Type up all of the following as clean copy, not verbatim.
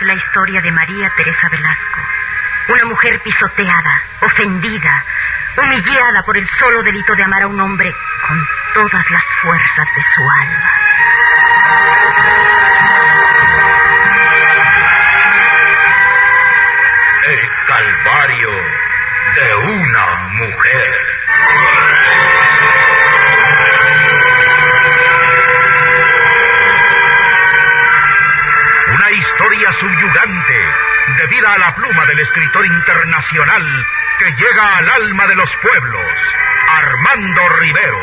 la historia de María Teresa Velasco, una mujer pisoteada, ofendida, humillada por el solo delito de amar a un hombre con todas las fuerzas de su alma. El calvario de una mujer. Una historia subyugante, debida a la pluma del escritor internacional que llega al alma de los pueblos, Armando Rivero.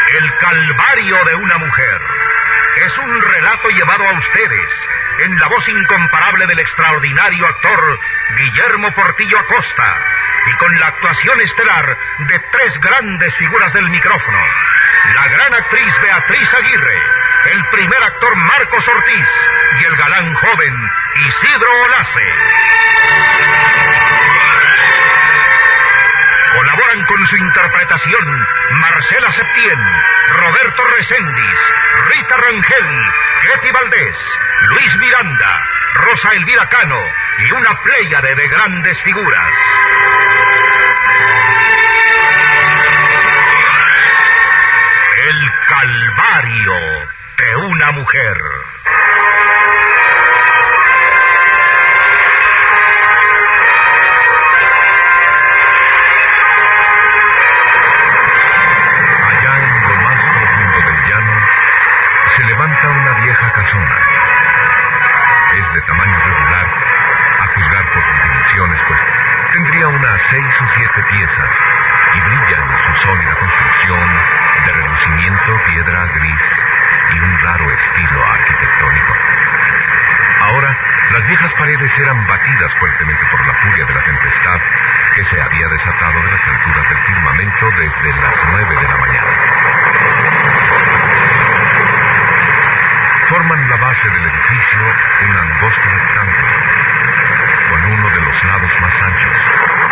El calvario de una mujer es un relato llevado a ustedes en la voz incomparable del extraordinario actor Guillermo Portillo Acosta y con la actuación estelar de tres grandes figuras del micrófono: la gran actriz Beatriz Aguirre, el primer actor Marcos Ortiz y el galán joven Isidro Olace. Colaboran con su interpretación Marcela Septién, Roberto Reséndiz, Rita Rangel, Ketty Valdés, Luis Miranda, Rosa Elvira Cano y una pléyade de grandes figuras. El calvario de una mujer. Se levanta una vieja casona. Es de tamaño regular, a juzgar por sus dimensiones, pues tendría unas 6 o 7 piezas y brilla en su sólida construcción de relucimiento, piedra gris y un raro estilo arquitectónico. Ahora, las viejas paredes eran batidas fuertemente por la furia de la tempestad que se había desatado de las alturas del firmamento desde las 9 de la mañana. Forman la base del edificio un angosto rectángulo, con uno de los lados más anchos,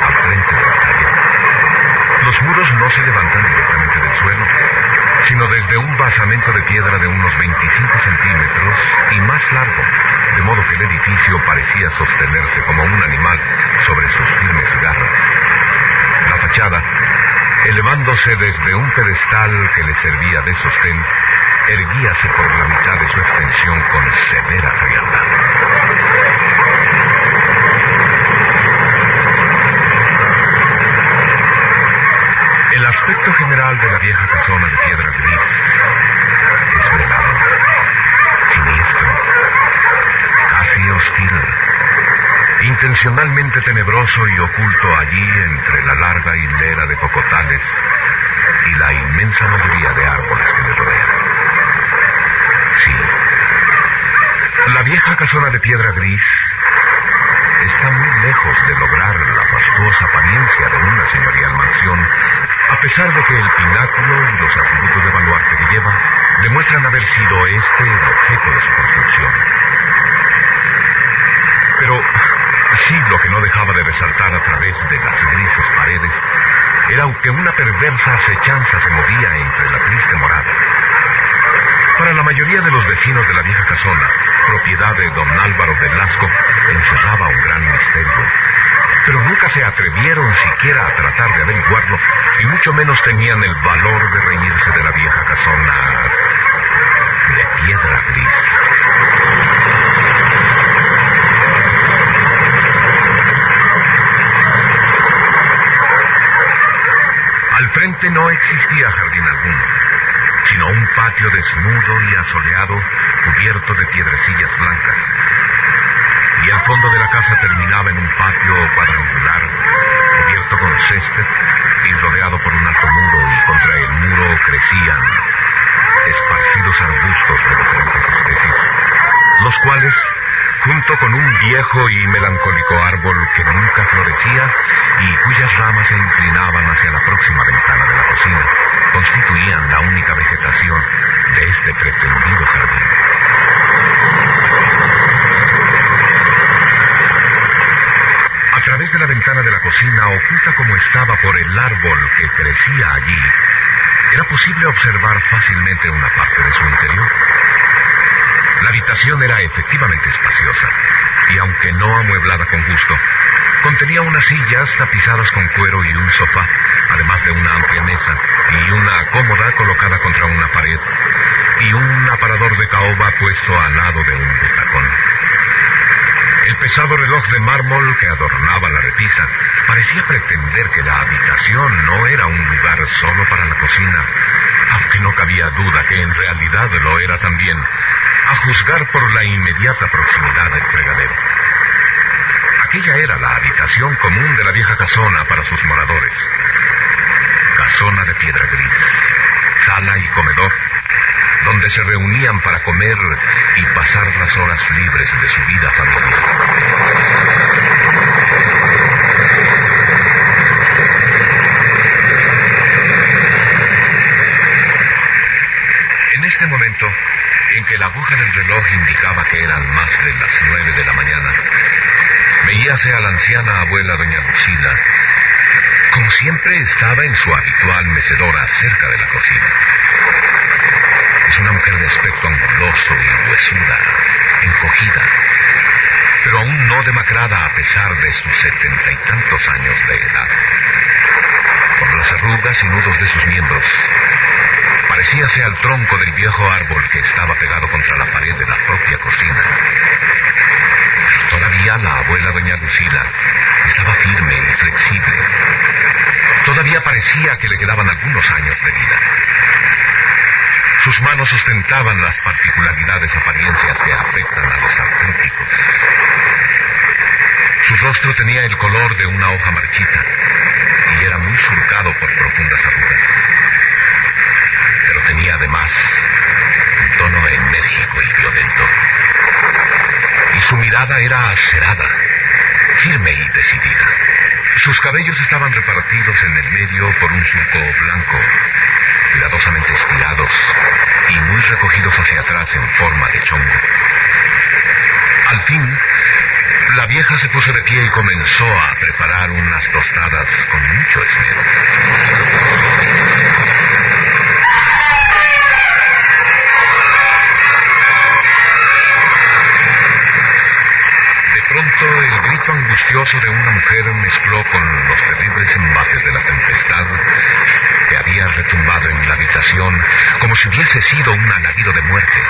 al frente de la calle. Los muros no se levantan directamente del suelo, sino desde un basamento de piedra de unos 25 centímetros y más largo, de modo que el edificio parecía sostenerse como un animal sobre sus firmes garras. La fachada, elevándose desde un pedestal que le servía de sostén, erguíase por la mitad de su extensión con severa frialdad. El aspecto general de la vieja casona de piedra gris es velado, siniestro, casi hostil, intencionalmente tenebroso y oculto allí entre la larga hilera de cocotales y la inmensa mayoría de árboles que le rodean. Sí, la vieja casona de piedra gris está muy lejos de lograr la fastuosa apariencia de una señorial mansión, a pesar de que el pináculo y los atributos de baluarte que lleva demuestran haber sido este el objeto de su construcción. Pero sí, lo que no dejaba de resaltar a través de las grises paredes era que una perversa acechanza se movía entre la triste morada. Para la mayoría de los vecinos de la vieja casona, propiedad de don Álvaro Velasco, encerraba un gran misterio. Pero nunca se atrevieron siquiera a tratar de averiguarlo, y mucho menos tenían el valor de reírse de la vieja casona de piedra gris. Al frente no existía jardín alguno, sino un patio desnudo y asoleado, cubierto de piedrecillas blancas. Y el fondo de la casa terminaba en un patio cuadrangular, cubierto con césped y rodeado por un alto muro, y contra el muro crecían esparcidos arbustos de diferentes especies, los cuales, junto con un viejo y melancólico árbol que nunca florecía y cuyas ramas se inclinaban hacia la próxima ventana de la cocina, constituían la única vegetación de este pretendido jardín. A través de la ventana de la cocina, oculta como estaba por el árbol que crecía allí, era posible observar fácilmente una parte de su interior. La habitación era efectivamente espaciosa, y aunque no amueblada con gusto, contenía unas sillas tapizadas con cuero y un sofá, además de una amplia mesa y una cómoda colocada contra una pared, y un aparador de caoba puesto al lado de un butacón. El pesado reloj de mármol que adornaba la repisa parecía pretender que la habitación no era un lugar solo para la cocina, aunque no cabía duda que en realidad lo era también, a juzgar por la inmediata proximidad del fregadero. Aquella era la habitación común de la vieja casona para sus moradores. Casona de piedra gris, sala y comedor, donde se reunían para comer y pasar las horas libres de su vida familiar. En este momento, en que la aguja del reloj indicaba que eran más de las 9 de la mañana, veíase a la anciana abuela doña Lucila, como siempre estaba en su habitual mecedora cerca de la cocina. Es una mujer de aspecto anguloso y huesuda, encogida, pero aún no demacrada a pesar de sus 70 y tantos años de edad. Por las arrugas y nudos de sus miembros, parecíase al tronco del viejo árbol que estaba pegado contra la pared de la propia cocina. Pero todavía la abuela doña Lucila estaba firme y flexible. Todavía parecía que le quedaban algunos años de vida. Sus manos ostentaban las particularidades apariencias que afectan a los artríticos. Su rostro tenía el color de una hoja marchita y era muy surcado por profundas arrugas. Pero tenía además un tono enérgico y violento. Y su mirada era acerada, firme y decidida. Sus cabellos estaban repartidos en el medio por un surco blanco, cuidadosamente estirados y muy recogidos hacia atrás en forma de chongo. Al fin, la vieja se puso de pie y comenzó a preparar unas tostadas con mucho esmero. De pronto, el grito angustioso de una mujer mezcló con los terribles embates de la tempestad que había retumbado en la habitación como si hubiese sido un alarido de muerte,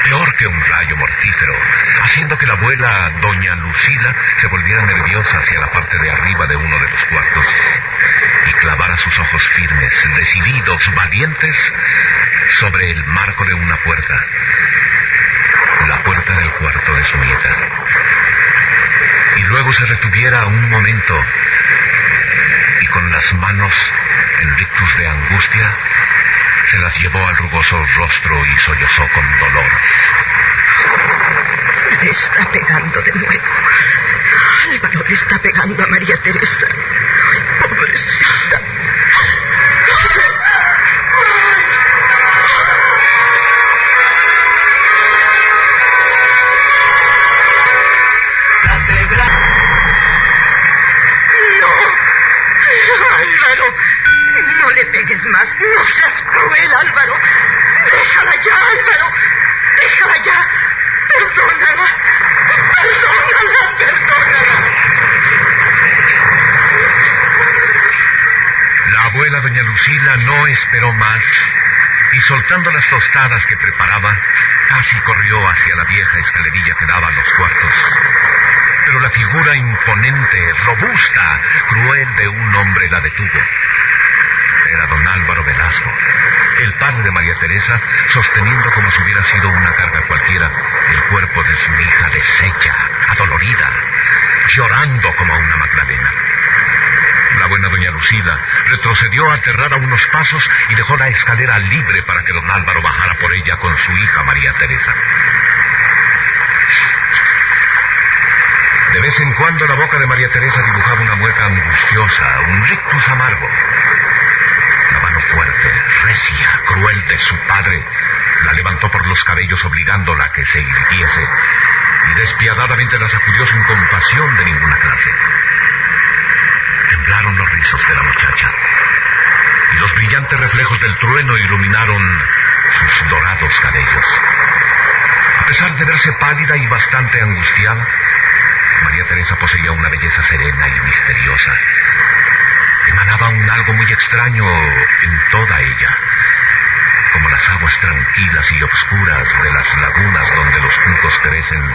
peor que un rayo mortífero, haciendo que la abuela doña Lucila se volviera nerviosa hacia la parte de arriba de uno de los cuartos y clavara sus ojos firmes, decididos, valientes, sobre el marco de una puerta, la puerta del cuarto de su nieta. Y luego se retuviera un momento y con las manos en rictus de angustia se las llevó al rugoso rostro y sollozó con dolor. Le está pegando de nuevo. Álvaro le está pegando a María Teresa. Pobrecita. No le pegues más. No seas cruel, Álvaro. Déjala ya, Álvaro. Déjala ya. Perdónala. Perdónala. La abuela doña Lucila no esperó más y soltando las tostadas que preparaba, casi corrió hacia la vieja escalerilla que daba a los cuartos. Pero la figura imponente, robusta, cruel de un hombre la detuvo. Era don Álvaro Velasco, el padre de María Teresa, sosteniendo como si hubiera sido una carga cualquiera el cuerpo de su hija deshecha, adolorida, llorando como una Magdalena. La buena doña Lucila retrocedió aterrada unos pasos y dejó la escalera libre para que don Álvaro bajara por ella con su hija María Teresa. De vez en cuando la boca de María Teresa dibujaba una mueca angustiosa, un rictus amargo. La mano fuerte, recia, cruel de su padre la levantó por los cabellos obligándola a que se irguiese y despiadadamente la sacudió sin compasión de ninguna clase. Temblaron los rizos de la muchacha. y los brillantes reflejos del trueno iluminaron sus dorados cabellos. A pesar de verse pálida y bastante angustiada, María Teresa poseía una belleza serena y misteriosa. Emanaba un algo muy extraño en toda ella, como las aguas tranquilas y obscuras de las lagunas donde los juncos crecen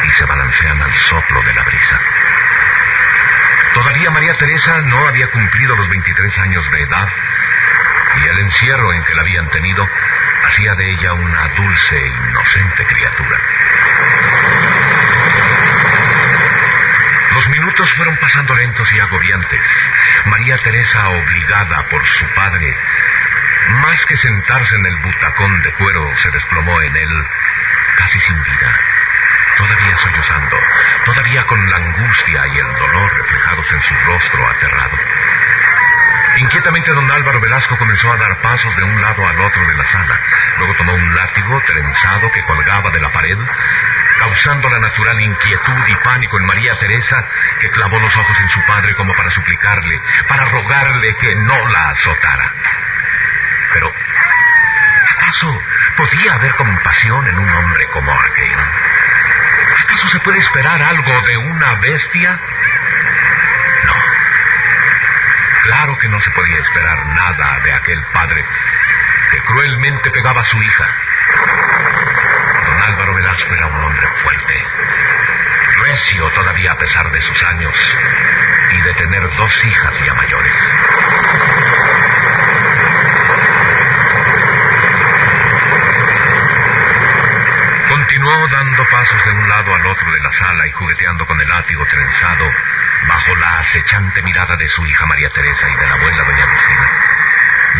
y se balancean al soplo de la brisa. Todavía María Teresa no había cumplido los 23 años de edad, y el encierro en que la habían tenido hacía de ella una dulce e inocente criatura. Los minutos fueron pasando lentos y agobiantes. María Teresa, obligada por su padre, más que sentarse en el butacón de cuero, se desplomó en él, casi sin vida, todavía sollozando, todavía con la angustia y el dolor reflejados en su rostro aterrado. Inquietamente don Álvaro Velasco comenzó a dar pasos de un lado al otro de la sala. Luego tomó un látigo trenzado que colgaba de la pared, causando la natural inquietud y pánico en María Teresa, que clavó los ojos en su padre como para suplicarle, para rogarle que no la azotara. Pero, ¿acaso podía haber compasión en un hombre como aquel? ¿Acaso se puede esperar algo de una bestia? No. Claro que no se podía esperar nada de aquel padre que cruelmente pegaba a su hija. Don Álvaro Velasco era un hombre fuerte, recio todavía a pesar de sus años y de tener 2 hijas ya mayores. Continuó dando pasos de un lado al otro de la sala y jugueteando con el látigo trenzado bajo la acechante mirada de su hija María Teresa y de la abuela doña Lucila.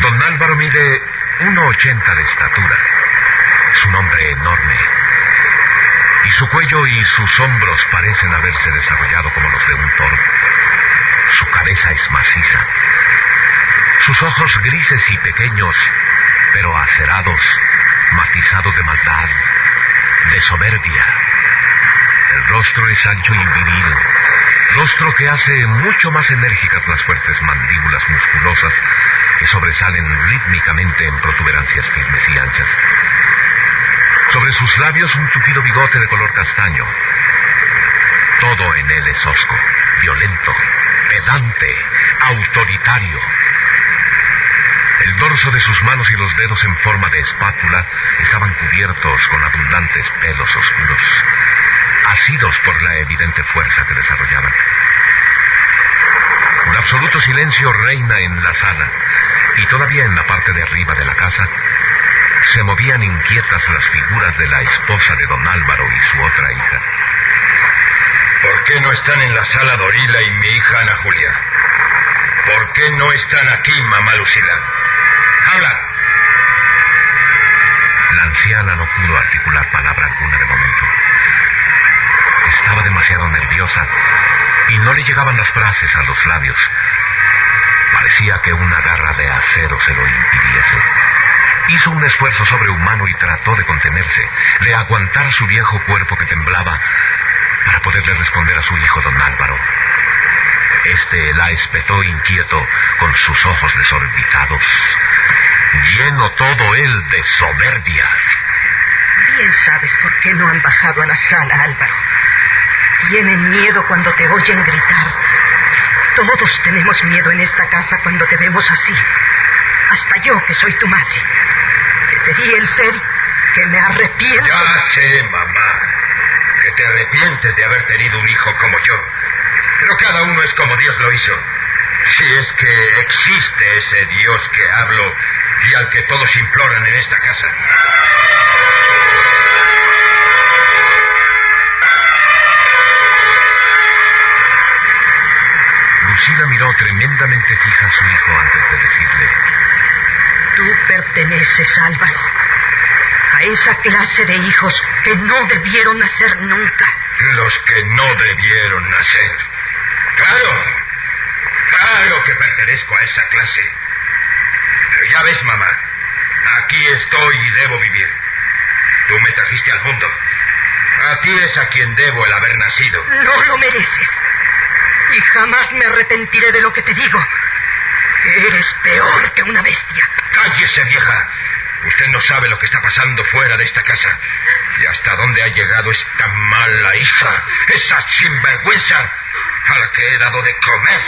Don Álvaro mide 1,80 de estatura, su nombre enorme, y su cuello y sus hombros parecen haberse desarrollado como los de un toro. Su cabeza es maciza, sus ojos grises y pequeños, pero acerados, matizados de maldad, de soberbia. El rostro es ancho y viril, rostro que hace mucho más enérgicas las fuertes mandíbulas musculosas que sobresalen rítmicamente en protuberancias firmes y anchas. Sobre sus labios un tupido bigote de color castaño. Todo en él es hosco, violento, pedante, autoritario. El dorso de sus manos y los dedos en forma de espátula estaban cubiertos con abundantes pelos oscuros, asidos por la evidente fuerza que desarrollaban. Un absoluto silencio reina en la sala, y todavía en la parte de arriba de la casa se movían inquietas las figuras de la esposa de don Álvaro y su otra hija. ¿Por qué no están en la sala Dorila y mi hija Ana Julia? ¿Por qué no están aquí, mamá Lucila? ¡Habla! La anciana no pudo articular palabra alguna de momento. Estaba demasiado nerviosa y no le llegaban las frases a los labios. Parecía que una garra de acero se lo impidiese. Hizo un esfuerzo sobrehumano y trató de contenerse, de aguantar su viejo cuerpo que temblaba para poderle responder a su hijo don Álvaro. Este la espetó inquieto con sus ojos desorbitados, lleno todo él de soberbia. Bien sabes por qué no han bajado a la sala, Álvaro. Tienen miedo cuando te oyen gritar. Todos tenemos miedo en esta casa cuando te vemos así. Hasta yo, que soy tu madre, que te di el ser, que me arrepiento. Ya sé, mamá, que te arrepientes de haber tenido un hijo como yo. Pero cada uno es como Dios lo hizo. Si es que existe ese Dios que hablo y al que todos imploran en esta casa. Lucila miró tremendamente fija a su hijo antes de decirle: Tú perteneces, Álvaro, a esa clase de hijos que no debieron nacer nunca. Los que no debieron nacer. Claro que pertenezco a esa clase. Pero ya ves, mamá, aquí estoy y debo vivir. Tú me trajiste al mundo. A ti es a quien debo el haber nacido. No lo mereces. Y jamás me arrepentiré de lo que te digo. Eres peor que una bestia. ¡Cállese, vieja! Usted no sabe lo que está pasando fuera de esta casa. Y hasta dónde ha llegado esta mala hija, esa sinvergüenza, a la que he dado de comer.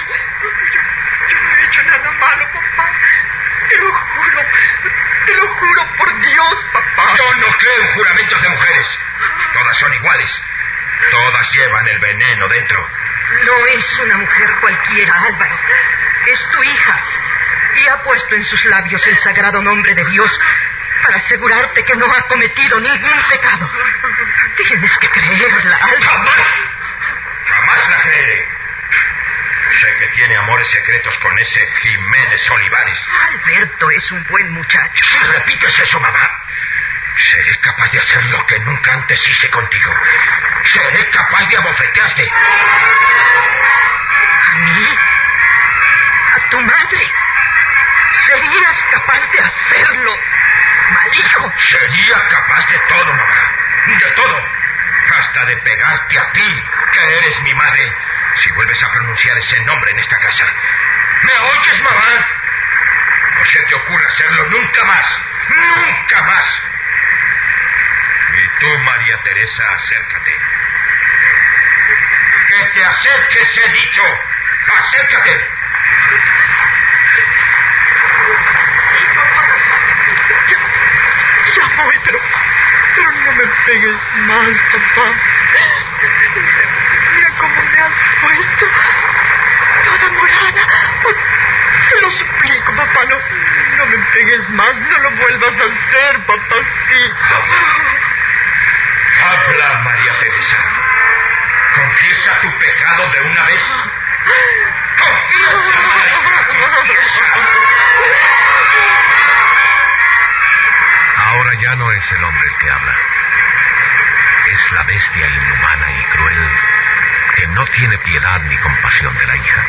Yo no he hecho nada malo, papá. Te lo juro por Dios, papá. Yo no creo en juramentos de mujeres. Todas son iguales. Todas llevan el veneno dentro. No es una mujer cualquiera, Álvaro. Es tu hija. Y ha puesto en sus labios el sagrado nombre de Dios para asegurarte que no ha cometido ningún pecado. Tienes que creerla, Álvaro. ¡Jamás! ¡Jamás la creeré! Sé que tiene amores secretos con ese Jiménez Olivares. Alberto es un buen muchacho. Si repites eso, mamá, seré capaz de hacer lo que nunca antes hice contigo. Seré capaz de abofetearte. ¿A mí? ¿A tu madre? ¿Serías capaz de hacerlo, mal hijo? Sería capaz de todo, mamá. De todo. Hasta de pegarte a ti, que eres mi madre, si vuelves a pronunciar ese nombre en esta casa. ¿Me oyes, mamá? No se te ocurra hacerlo nunca más. ¡Nunca más! Y tú, María Teresa, acércate. ¡Que te acerques, he dicho! ¡Acércate! Ya voy, pero no me pegues más, papá. Mira cómo me has puesto toda morada. Te lo suplico, papá, no me pegues más. No lo vuelvas a hacer, papacito. Habla, María Teresa. Confiesa tu pecado de una vez. ¡Confiesa, María! ¡Confiesa! Ahora ya no es el hombre el que habla. Es la bestia inhumana y cruel que no tiene piedad ni compasión de la hija.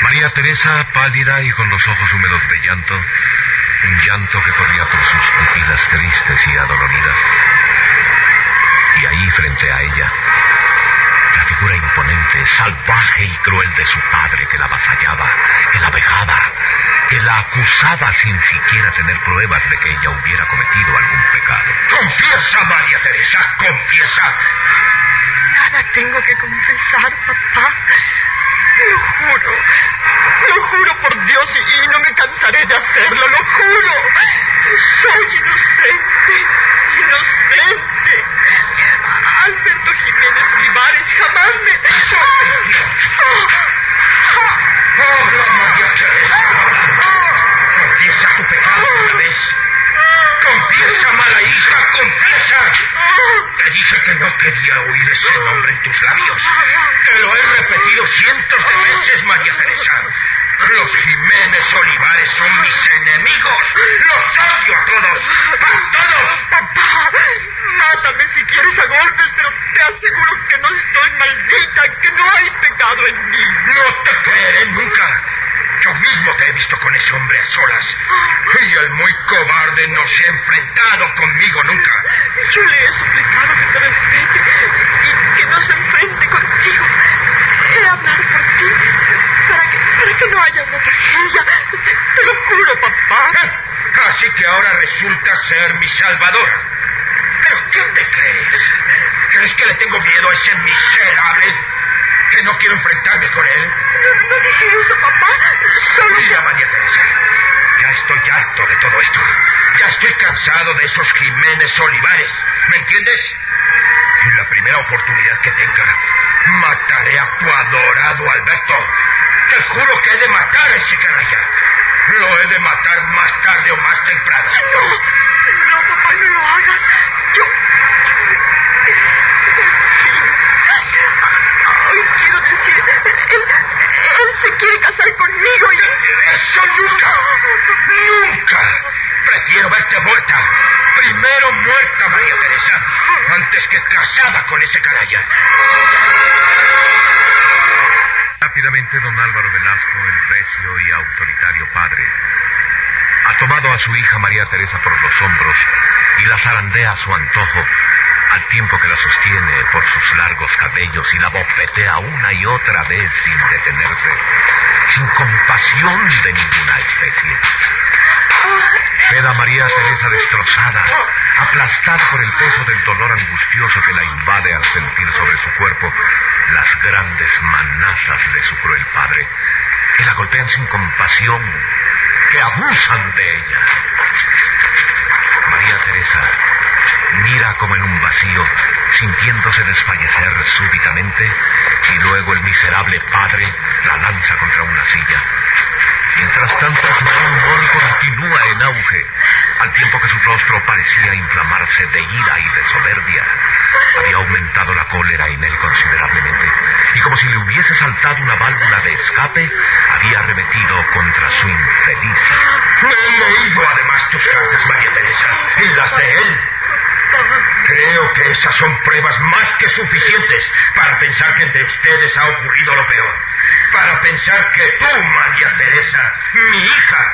María Teresa, pálida y con los ojos húmedos de llanto, un llanto que corría por sus pupilas tristes y adoloridas. Y ahí, frente a ella, la figura imponente, salvaje y cruel de su padre, que la avasallaba, que la vejaba, que la acusaba sin siquiera tener pruebas de que ella hubiera cometido algún pecado. ¡Confiesa, María Teresa! ¡Confiesa! Nada tengo que confesar, papá. Lo juro por Dios y no me cansaré de hacerlo, lo juro. Soy inocente. Alberto Jiménez Olivares jamás me... ¡Habla, María Teresa! ¡Confiesa tu pecado una vez! ¡Confiesa, mala hija! ¡Confiesa! Te dije que no quería oír ese nombre en tus labios. Te lo he repetido cientos de veces, María Teresa. Los Jiménez Olivares son mis enemigos. Los odio a todos. ¡A todos! Papá, mátame si quieres a golpes, pero te aseguro que no estoy maldita, que no hay pecado en mí. No te creeré nunca. Yo mismo te he visto con ese hombre a solas. Y el muy cobarde no se ha enfrentado conmigo nunca. Yo le he suplicado que te respete y que no se enfrente contigo. He hablado por ti para que no haya una tragedia. Te lo juro, papá. Así que ahora resulta ser mi salvadora. ¿Pero qué te crees? ¿Crees que le tengo miedo a ese miserable? ¿Que no quiero enfrentarme con él? No dije eso, papá. Solo Mira, María Teresa, ya estoy harto de todo esto. Ya estoy cansado de esos Jiménez Olivares. ¿Me entiendes? En la primera oportunidad que tenga, mataré a tu adorado Alberto. Te juro que he de matar a ese canalla. Lo he de matar más tarde o más temprano. No, papá, no lo hagas. Quiero decir, él se quiere casar conmigo y... ¡Eso nunca! ¡Nunca! Prefiero verte muerta. Primero muerta, María Teresa, antes que casada con ese canalla. Rápidamente, don Álvaro Velasco, el recio y autoritario padre, ha tomado a su hija María Teresa por los hombros y la zarandea a su antojo, al tiempo que la sostiene por sus largos cabellos y la bofetea una y otra vez sin detenerse. sin compasión de ninguna especie. Queda María Teresa destrozada, aplastada por el peso del dolor angustioso que la invade al sentir sobre su cuerpo las grandes manazas de su cruel padre, que la golpean sin compasión, que abusan de ella. María Teresa mira como en un vacío, sintiéndose desfallecer súbitamente, y luego el miserable padre la lanza contra una silla. Mientras tanto, su mal humor continúa en auge, al tiempo que su rostro parecía inflamarse de ira y de soberbia. Había aumentado la cólera en él considerablemente, y como si le hubiese saltado una válvula de escape, había arremetido contra su infeliz. He leído además tus cartas, María Teresa, y las de él. Creo que esas son pruebas más que suficientes para pensar que entre ustedes ha ocurrido lo peor. Para pensar que tú, María Teresa, mi hija,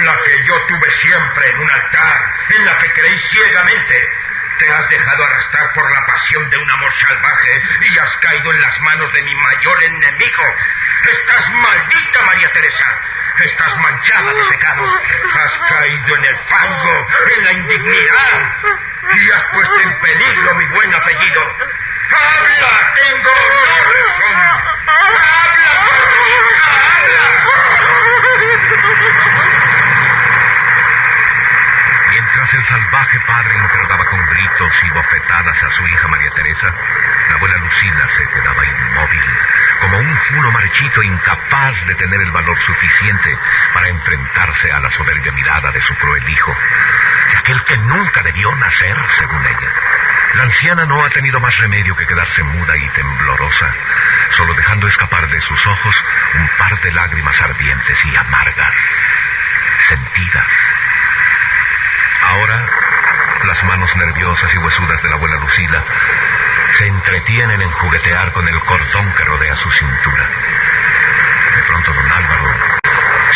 la que yo tuve siempre en un altar, en la que creí ciegamente, te has dejado arrastrar por la pasión de un amor salvaje y has caído en las manos de mi mayor enemigo. Estás maldita, María Teresa. Estás manchada de pecado. Has caído en el fango, en la indignidad, y has puesto en peligro mi buen apellido. ¡Habla! ¡Tengo razón! ¡Habla, habla! Mientras el salvaje padre interrogaba con gritos y bofetadas a su hija María Teresa, la abuela Lucila se quedaba inmóvil, como un funo marchito incapaz de tener el valor suficiente para enfrentarse a la soberbia mirada de su cruel hijo, de aquel que nunca debió nacer, según ella. La anciana no ha tenido más remedio que quedarse muda y temblorosa, solo dejando escapar de sus ojos un par de lágrimas ardientes y amargas, sentidas. Ahora, las manos nerviosas y huesudas de la abuela Lucila se entretienen en juguetear con el cordón que rodea su cintura. De pronto don Álvaro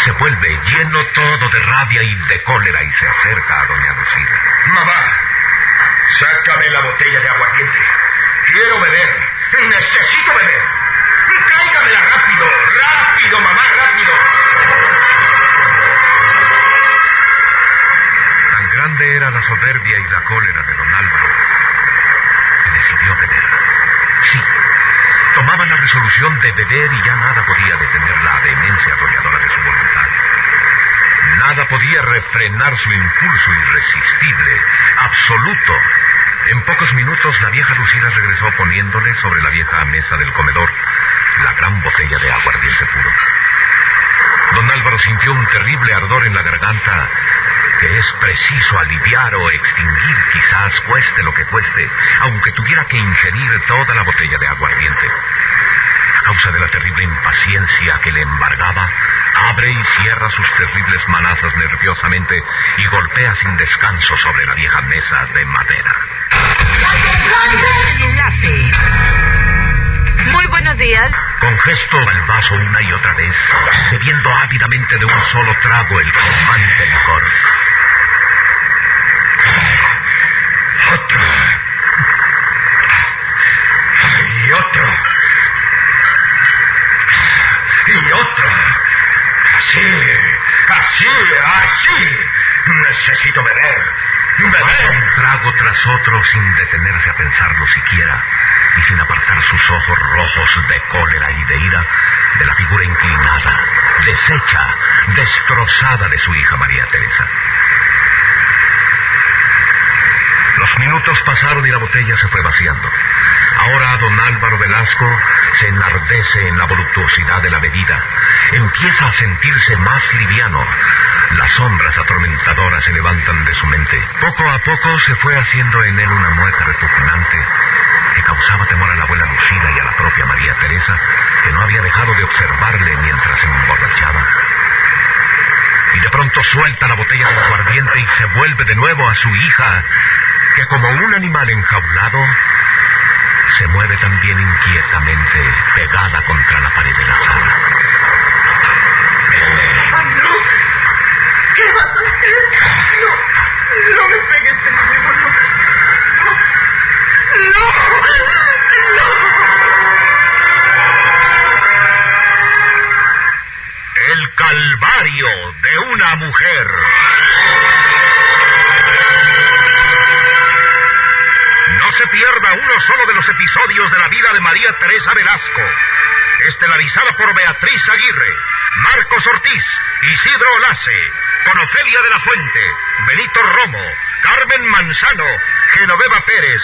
se vuelve lleno todo de rabia y de cólera y se acerca a doña Lucila. Mamá, sácame la botella de aguardiente. Quiero beber. Necesito beber. Tráigamela rápido. Rápido, mamá, rápido. Tan grande era la soberbia y la cólera de don Álvaro que decidió beber. Sí, tomaba la resolución de beber y ya nada podía detener la vehemencia arrolladora de su voluntad. Nada podía refrenar su impulso irresistible, absoluto. En pocos minutos la vieja Lucila regresó poniéndole sobre la vieja mesa del comedor la gran botella de aguardiente puro. Don Álvaro sintió un terrible ardor en la garganta que es preciso aliviar o extinguir, quizás cueste lo que cueste, aunque tuviera que ingerir toda la botella de aguardiente. A causa de la terrible impaciencia que le embargaba, abre y cierra sus terribles manazas nerviosamente y golpea sin descanso sobre la vieja mesa de madera. Enlace. Muy buenos días. Con gesto al vaso una y otra vez, bebiendo ávidamente de un solo trago el calmante licor. Otro. Y otro. Y otro. Así. Necesito beber. Un trago tras otro sin detenerse a pensarlo siquiera y sin apartar sus ojos rojos de cólera y de ira de la figura inclinada, deshecha, destrozada de su hija María Teresa. Los minutos pasaron y la botella se fue vaciando. Ahora don Álvaro Velasco se enardece en la voluptuosidad de la bebida. Empieza a sentirse más liviano. Las sombras atormentadoras se levantan de su mente. Poco a poco se fue haciendo en él una mueca repugnante que causaba temor a la abuela Lucila y a la propia María Teresa, que no había dejado de observarle mientras se emborrachaba. Y de pronto suelta la botella de aguardiente y se vuelve de nuevo a su hija, que como un animal enjaulado se mueve también inquietamente, pegada contra la pared de la sala. ¿Qué vas a hacer? No me pegues de nuevo, no. una mujer. No se pierda uno solo de los episodios de la vida de María Teresa Velasco, estelarizada por Beatriz Aguirre, Marcos Ortiz, Isidro Olace, con Ofelia de la Fuente, Benito Romo, Carmen Manzano, Genoveva Pérez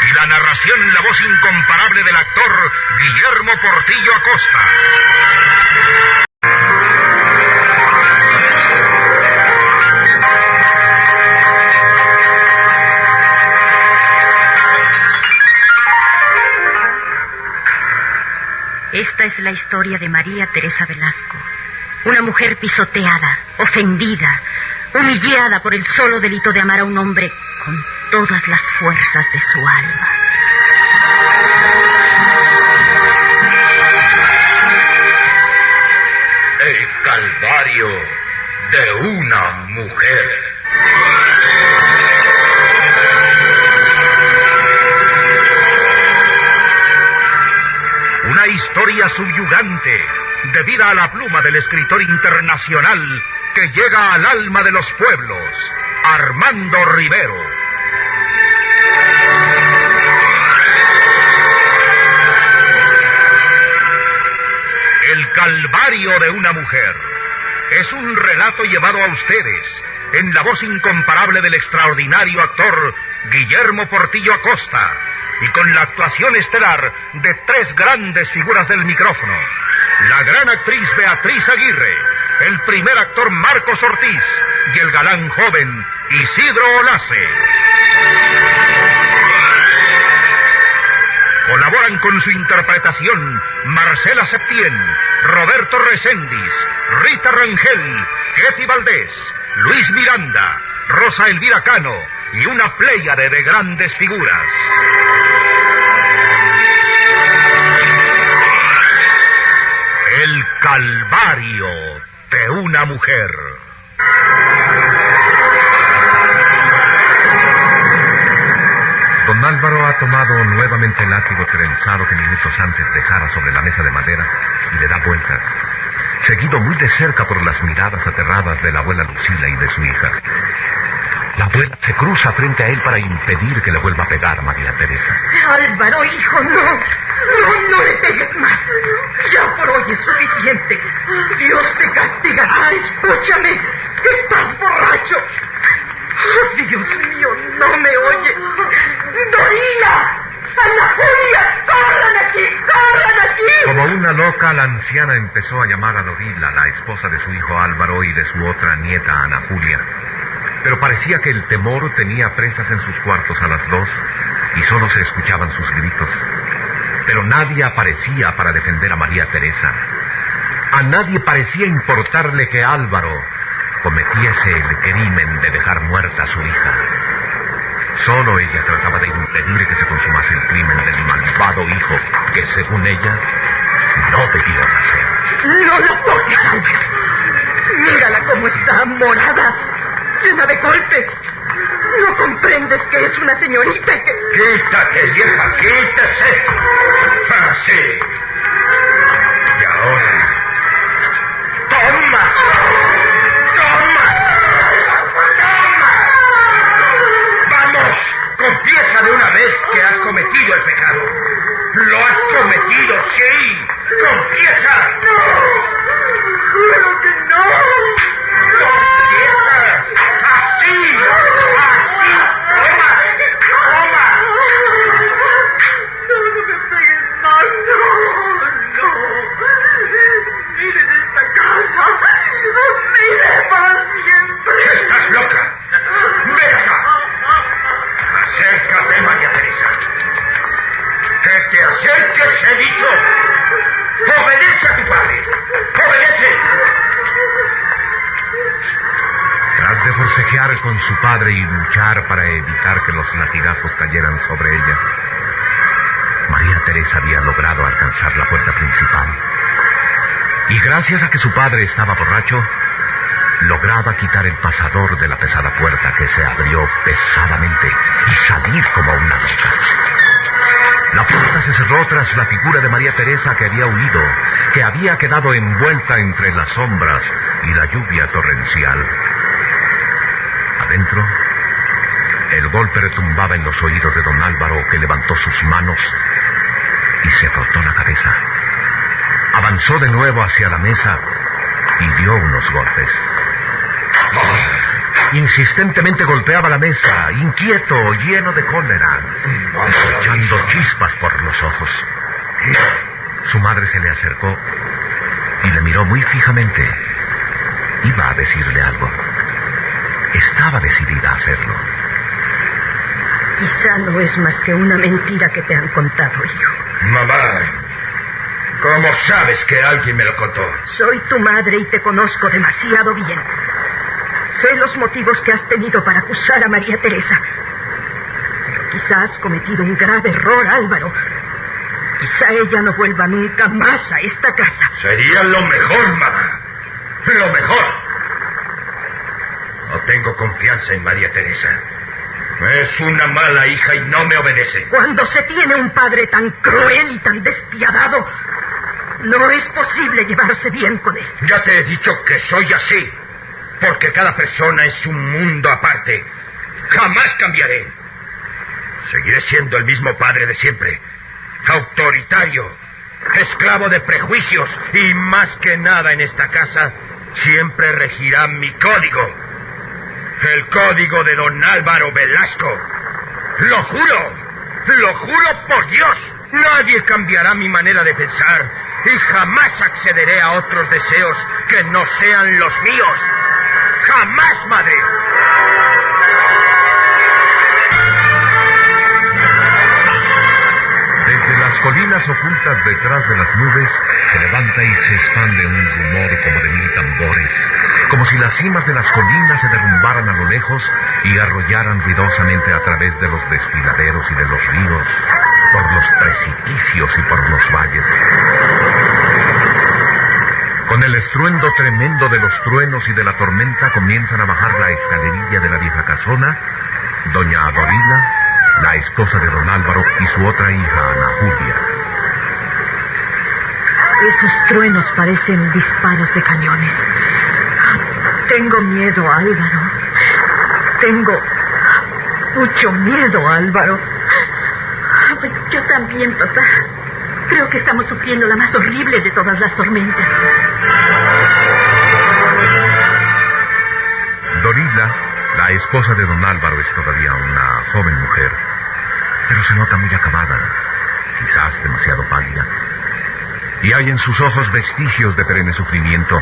y la narración en la voz incomparable del actor Guillermo Portillo Acosta. Esta es la historia de María Teresa Velasco, una mujer pisoteada, ofendida, humillada por el solo delito de amar a un hombre con todas las fuerzas de su alma. El calvario de una mujer. Una historia subyugante, debida a la pluma del escritor internacional que llega al alma de los pueblos, Armando Rivero. El calvario de una mujer es un relato llevado a ustedes en la voz incomparable del extraordinario actor Guillermo Portillo Acosta y con la actuación estelar de tres grandes figuras del micrófono: la gran actriz Beatriz Aguirre, el primer actor Marcos Ortiz y el galán joven Isidro Olace. Colaboran con su interpretación Marcela Septién, Roberto Reséndiz, Rita Rangel, Ketty Valdés, Luis Miranda, Rosa Elvira Cano y una pléyade de grandes figuras. El calvario de una mujer. Don Álvaro ha tomado nuevamente el látigo trenzado que minutos antes dejara sobre la mesa de madera y le da vueltas, seguido muy de cerca por las miradas aterradas de la abuela Lucila y de su hija. La abuela se cruza frente a él para impedir que le vuelva a pegar a María Teresa. Álvaro, hijo, no le pegues más. Ya por hoy es suficiente. Dios te castigará, escúchame, que estás borracho. Oh, Dios mío, no me oye. ¡Dorina! ¡Ana Julia! ¡Corran aquí! Como una loca, la anciana empezó a llamar a Dorila, la esposa de su hijo Álvaro y de su otra nieta, Ana Julia. Pero parecía que el temor tenía presas en sus cuartos a las 2 y solo se escuchaban sus gritos. Pero nadie aparecía para defender a María Teresa. A nadie parecía importarle que Álvaro cometiese el crimen de dejar muerta a su hija. Solo ella trataba de impedir que se consumase el crimen del malvado hijo que, según ella, no debió nacer. No la toques, Álvaro. Mírala cómo está, morada, llena de golpes. ¿No comprendes que es una señorita y que... ¡Quítate, vieja, quítese! ¡Así! Y ahora... ¡Toma! ¡Vamos! Confiesa de una vez que has cometido el pecado. ¡Lo has cometido, sí! ¡Confiesa! ¡No! ¡Juro que no! ¡Confiesa! ¡Así! ¡Toma! No me pegues más, no. Miren esta casa. Mire para siempre. ¡Estás loca! ¡Ven acá! Acércate, María Teresa. ¡Que te acerques, he dicho! ¡Obedece a tu padre! ¡Obedece! Tras de forcejear con su padre y luchar para evitar que los latigazos cayeran sobre ella, María Teresa había logrado alcanzar la puerta principal. Y gracias a que su padre estaba borracho, lograba quitar el pasador de la pesada puerta que se abrió pesadamente y salir como una loca. La puerta se cerró tras la figura de María Teresa, que había huido, que había quedado envuelta entre las sombras y la lluvia torrencial. Adentro, el golpe retumbaba en los oídos de don Álvaro, que levantó sus manos y se frotó la cabeza. Avanzó de nuevo hacia la mesa y dio unos golpes. Insistentemente golpeaba la mesa, inquieto, lleno de cólera, echando chispas por los ojos. Su madre se le acercó y le miró muy fijamente. Iba a decirle algo. Estaba decidida a hacerlo. Quizá no es más que una mentira que te han contado, hijo. Mamá, ¿cómo sabes que alguien me lo contó? Soy tu madre y te conozco demasiado bien. Sé los motivos que has tenido para acusar a María Teresa. Pero quizá has cometido un grave error, Álvaro. Quizá ella no vuelva nunca más a esta casa. Sería lo mejor, mamá. Lo mejor. No tengo confianza en María Teresa. Es una mala hija y no me obedece. Cuando se tiene un padre tan cruel y tan despiadado, no es posible llevarse bien con él. Ya te he dicho que soy así, porque cada persona es un mundo aparte. Jamás cambiaré. Seguiré siendo el mismo padre de siempre. Autoritario, esclavo de prejuicios, y más que nada en esta casa siempre regirá mi código. El código de don Álvaro Velasco. Lo juro por Dios. Nadie cambiará mi manera de pensar y jamás accederé a otros deseos que no sean los míos. ¡Jamás, madre! Desde las colinas ocultas detrás de las nubes se levanta y se expande un rumor como de 1000 tambores, como si las cimas de las colinas se derrumbaran a lo lejos y arrollaran ruidosamente a través de los desfiladeros y de los ríos, por los precipicios y por los valles. Con el estruendo tremendo de los truenos y de la tormenta comienzan a bajar la escalerilla de la vieja casona doña Dorila, la esposa de don Álvaro, y su otra hija, Ana Julia. Esos truenos parecen disparos de cañones. Tengo miedo, Álvaro. Tengo mucho miedo, Álvaro. Yo también, papá. Creo que estamos sufriendo la más horrible de todas las tormentas. Dorila, la esposa de don Álvaro, es todavía una joven mujer, pero se nota muy acabada, quizás demasiado pálida. Y hay en sus ojos vestigios de perenne sufrimiento,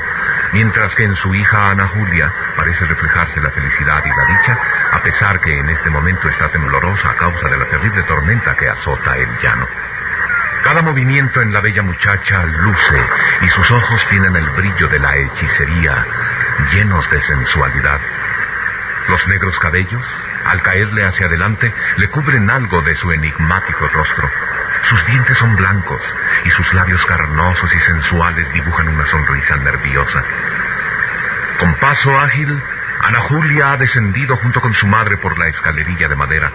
mientras que en su hija Ana Julia parece reflejarse la felicidad y la dicha, a pesar que en este momento está temblorosa a causa de la terrible tormenta que azota el llano. Cada movimiento en la bella muchacha luce, y sus ojos tienen el brillo de la hechicería, llenos de sensualidad. Los negros cabellos, al caerle hacia adelante, le cubren algo de su enigmático rostro. Sus dientes son blancos y sus labios carnosos y sensuales dibujan una sonrisa nerviosa. Con paso ágil, Ana Julia ha descendido junto con su madre por la escalerilla de madera.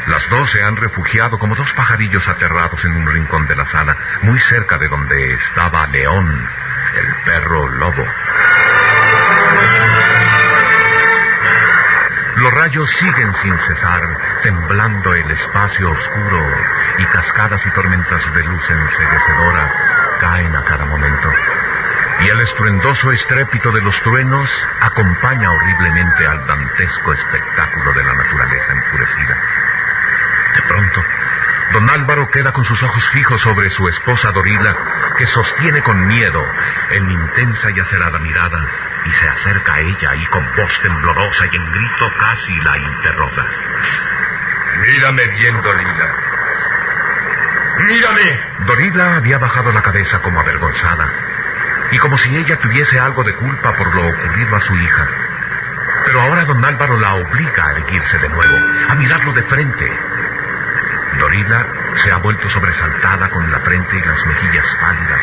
Las dos se han refugiado como dos pajarillos aterrados en un rincón de la sala, muy cerca de donde estaba León, el perro lobo. Los rayos siguen sin cesar, temblando el espacio oscuro, y cascadas y tormentas de luz enceguecedora caen a cada momento. Y el estruendoso estrépito de los truenos acompaña horriblemente al dantesco espectáculo de la naturaleza enfurecida. De pronto, don Álvaro queda con sus ojos fijos sobre su esposa Dorila, que sostiene con miedo en intensa y acerada mirada, y se acerca a ella y con voz temblorosa y en grito casi la interroga. Mírame bien, Dorila. ¡Mírame! Dorila había bajado la cabeza como avergonzada, y como si ella tuviese algo de culpa por lo ocurrido a su hija. Pero ahora don Álvaro la obliga a erguirse de nuevo, a mirarlo de frente. Dorila se ha vuelto sobresaltada con la frente y las mejillas pálidas,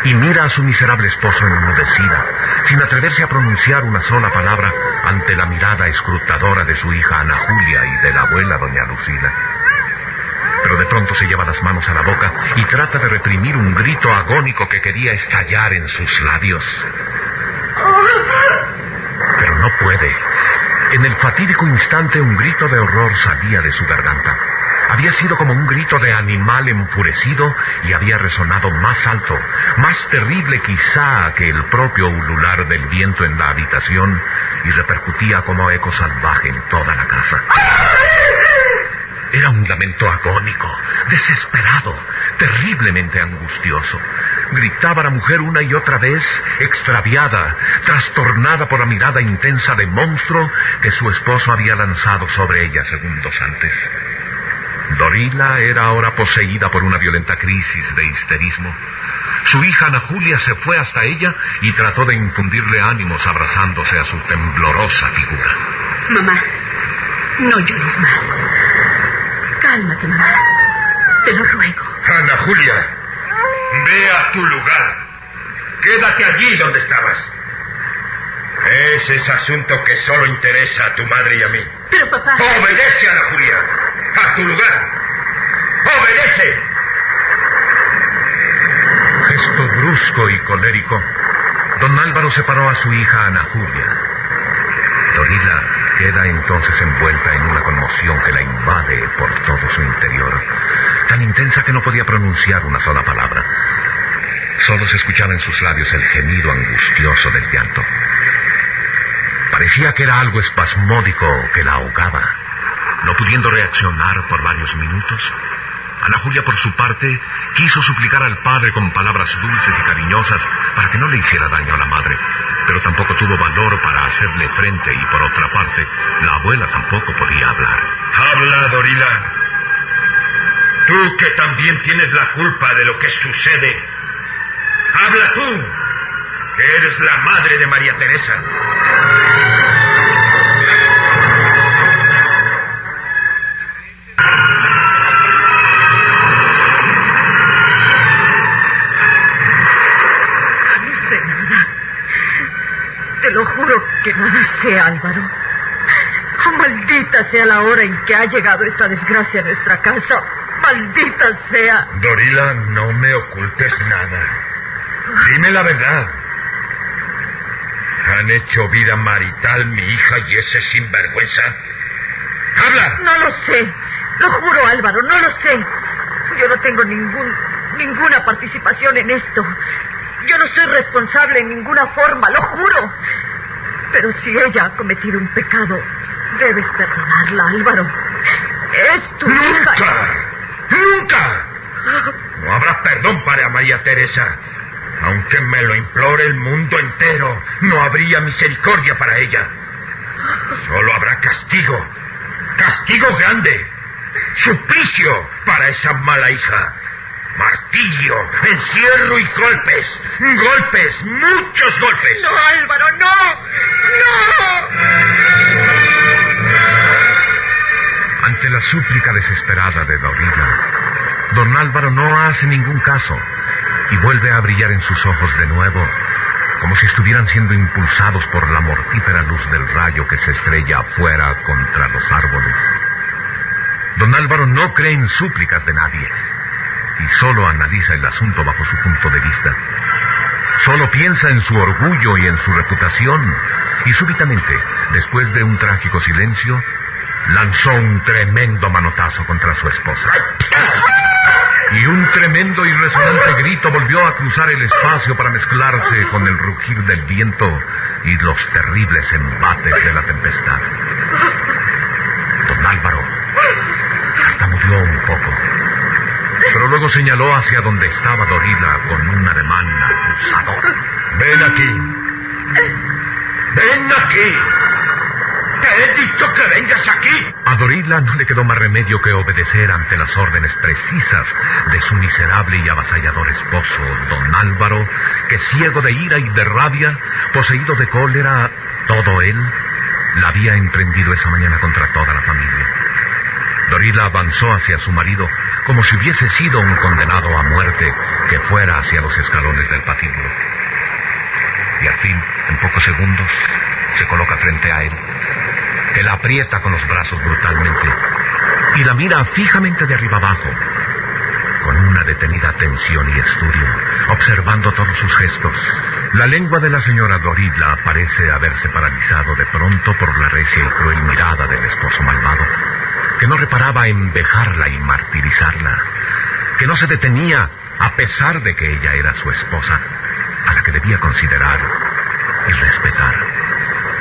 y mira a su miserable esposo enmudecida, sin atreverse a pronunciar una sola palabra ante la mirada escrutadora de su hija Ana Julia y de la abuela doña Lucila. Pero de pronto se lleva las manos a la boca y trata de reprimir un grito agónico que quería estallar en sus labios. Pero no puede. En el fatídico instante un grito de horror salía de su garganta. Había sido como un grito de animal enfurecido y había resonado más alto, más terrible quizá que el propio ulular del viento en la habitación, y repercutía como eco salvaje en toda la casa. Era un lamento agónico, desesperado, terriblemente angustioso. Gritaba la mujer una y otra vez, extraviada, trastornada por la mirada intensa de monstruo que su esposo había lanzado sobre ella segundos antes. Dorila era ahora poseída por una violenta crisis de histerismo. Su hija Ana Julia se fue hasta ella y trató de infundirle ánimos abrazándose a su temblorosa figura. Mamá, no llores más. Cálmate, mamá. Te lo ruego. Ana Julia, ve a tu lugar. Quédate allí donde estabas. Ese es asunto que solo interesa a tu madre y a mí. Pero, papá... ¡Obedece, Ana Julia! ¡A tu lugar! ¡Obedece! Gesto brusco y colérico, don Álvaro separó a su hija Ana Julia. Dorila queda entonces envuelta en una conmoción que la invade por todo su interior, tan intensa que no podía pronunciar una sola palabra. Solo se escuchaba en sus labios el gemido angustioso del llanto. Parecía que era algo espasmódico que la ahogaba. No pudiendo reaccionar por varios minutos, Ana Julia, por su parte, quiso suplicar al padre con palabras dulces y cariñosas para que no le hiciera daño a la madre, pero tampoco tuvo valor para hacerle frente y, por otra parte, la abuela tampoco podía hablar. Habla, Dorila. Tú que también tienes la culpa de lo que sucede. Habla tú, que eres la madre de María Teresa. Te lo juro que nada sé, Álvaro. Oh, maldita sea la hora en que ha llegado esta desgracia a nuestra casa. Maldita sea. Dorila, no me ocultes nada. Dime la verdad. ¿Han hecho vida marital mi hija y ese sinvergüenza? ¡Habla! No lo sé. Lo juro, Álvaro, no lo sé. Yo no tengo ninguna participación en esto. Yo no soy responsable en ninguna forma, lo juro. Pero si ella ha cometido un pecado, debes perdonarla, Álvaro. Es tu hija. ¡Nunca! No habrá perdón para María Teresa. Aunque me lo implore el mundo entero, no habría misericordia para ella. Solo habrá castigo. Castigo grande. Suplicio para esa mala hija. Martillo, encierro y golpes. Golpes, muchos golpes. No, Álvaro, no. Ante la súplica desesperada de Dorila, don Álvaro no hace ningún caso y vuelve a brillar en sus ojos de nuevo, como si estuvieran siendo impulsados por la mortífera luz del rayo que se estrella afuera contra los árboles. Don Álvaro no cree en súplicas de nadie y solo analiza el asunto bajo su punto de vista. Solo piensa en su orgullo y en su reputación, y súbitamente, después de un trágico silencio, lanzó un tremendo manotazo contra su esposa. Y un tremendo y resonante grito volvió a cruzar el espacio para mezclarse con el rugir del viento y los terribles embates de la tempestad. Don Álvaro tartamudeó un poco, pero luego señaló hacia donde estaba Dorila con un ademán acusador. Ven aquí. Ven aquí. ¡Te he dicho que vengas aquí! A Dorila no le quedó más remedio que obedecer ante las órdenes precisas de su miserable y avasallador esposo, don Álvaro, que ciego de ira y de rabia, poseído de cólera, todo él, la había emprendido esa mañana contra toda la familia. Dorila avanzó hacia su marido como si hubiese sido un condenado a muerte que fuera hacia los escalones del patíbulo. Y al fin, en pocos segundos, se coloca frente a él, que la aprieta con los brazos brutalmente y la mira fijamente de arriba abajo, con una detenida atención y estudio, observando todos sus gestos, La lengua de la señora Doridla parece haberse paralizado de pronto por la recia y cruel mirada del esposo malvado, que no reparaba en vejarla y martirizarla, que no se detenía a pesar de que ella era su esposa, a la que debía considerar y respetar.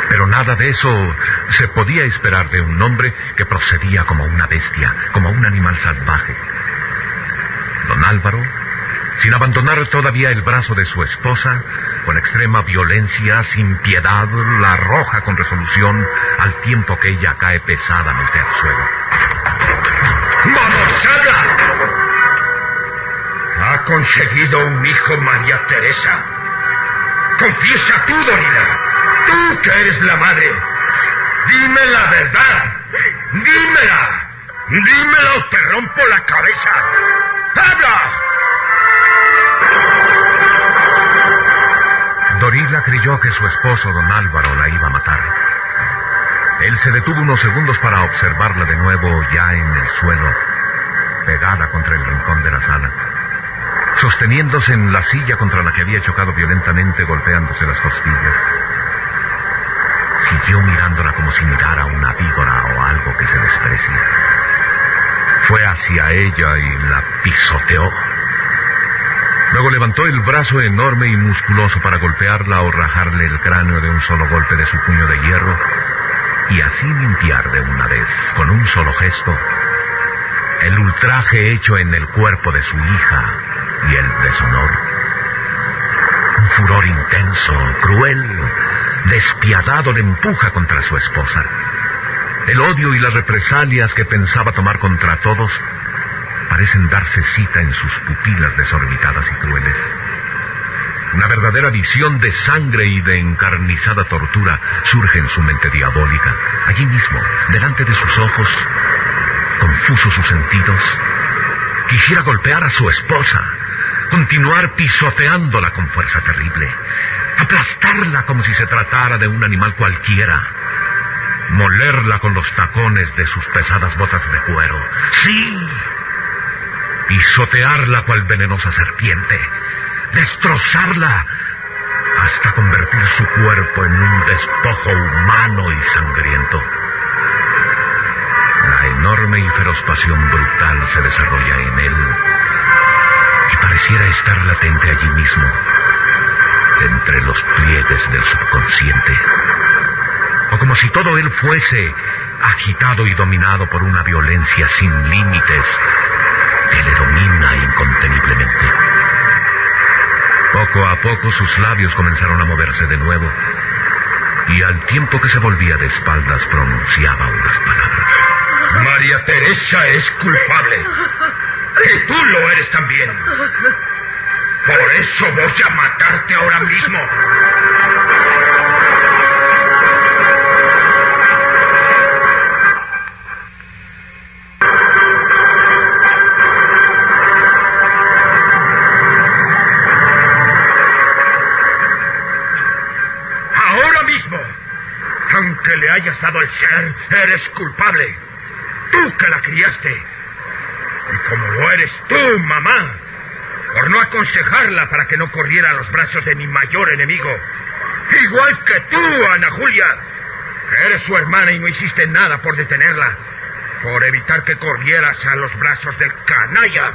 Pero nada de eso se podía esperar de un hombre que procedía como una bestia, como un animal salvaje. Don Álvaro, sin abandonar todavía el brazo de su esposa, con extrema violencia, sin piedad, la arroja con resolución al tiempo que ella cae pesadamente al suelo. ¡Vamos, habla! Ha conseguido un hijo María Teresa. Confiesa tú, Doridla. Tú que eres la madre. Dime la verdad. Dímela. Dímela o te rompo la cabeza. ¡Habla! Doridla creyó que su esposo, don Álvaro, la iba a matar. Él se detuvo unos segundos para observarla de nuevo ya en el suelo, pegada contra el rincón de la sala, sosteniéndose en la silla contra la que había chocado violentamente, golpeándose las costillas. Siguió mirándola como si mirara a una víbora o algo que se desprecia. Fue hacia ella y la pisoteó. Luego levantó el brazo enorme y musculoso para golpearla o rajarle el cráneo de un solo golpe de su puño de hierro, y así limpiar de una vez, con un solo gesto, el ultraje hecho en el cuerpo de su hija y el deshonor. Un furor intenso, cruel, despiadado le empuja contra su esposa. El odio y las represalias que pensaba tomar contra todos parecen darse cita en sus pupilas desorbitadas y crueles. Una verdadera visión de sangre y de encarnizada tortura surge en su mente diabólica. Allí mismo, delante de sus ojos, confusos sus sentidos, quisiera golpear a su esposa, continuar pisoteándola con fuerza terrible, aplastarla como si se tratara de un animal cualquiera, molerla con los tacones de sus pesadas botas de cuero. ¡Sí! Pisotearla cual venenosa serpiente, destrozarla hasta convertir su cuerpo en un despojo humano y sangriento. La enorme y feroz pasión brutal se desarrolla en él y pareciera estar latente allí mismo, entre los pliegues del subconsciente, o como si todo él fuese agitado y dominado por una violencia sin límites que le domina inconteniblemente. Poco a poco sus labios comenzaron a moverse de nuevo, y al tiempo que se volvía de espaldas pronunciaba unas palabras. María Teresa es culpable. Y tú lo eres también. Por eso voy a matarte ahora mismo. Aunque le hayas dado el ser, eres culpable. Tú que la criaste. Y como lo eres tú, mamá, por no aconsejarla para que no corriera a los brazos de mi mayor enemigo. Igual que tú, Ana Julia, que eres su hermana y no hiciste nada por detenerla, por evitar que corrieras a los brazos del canalla.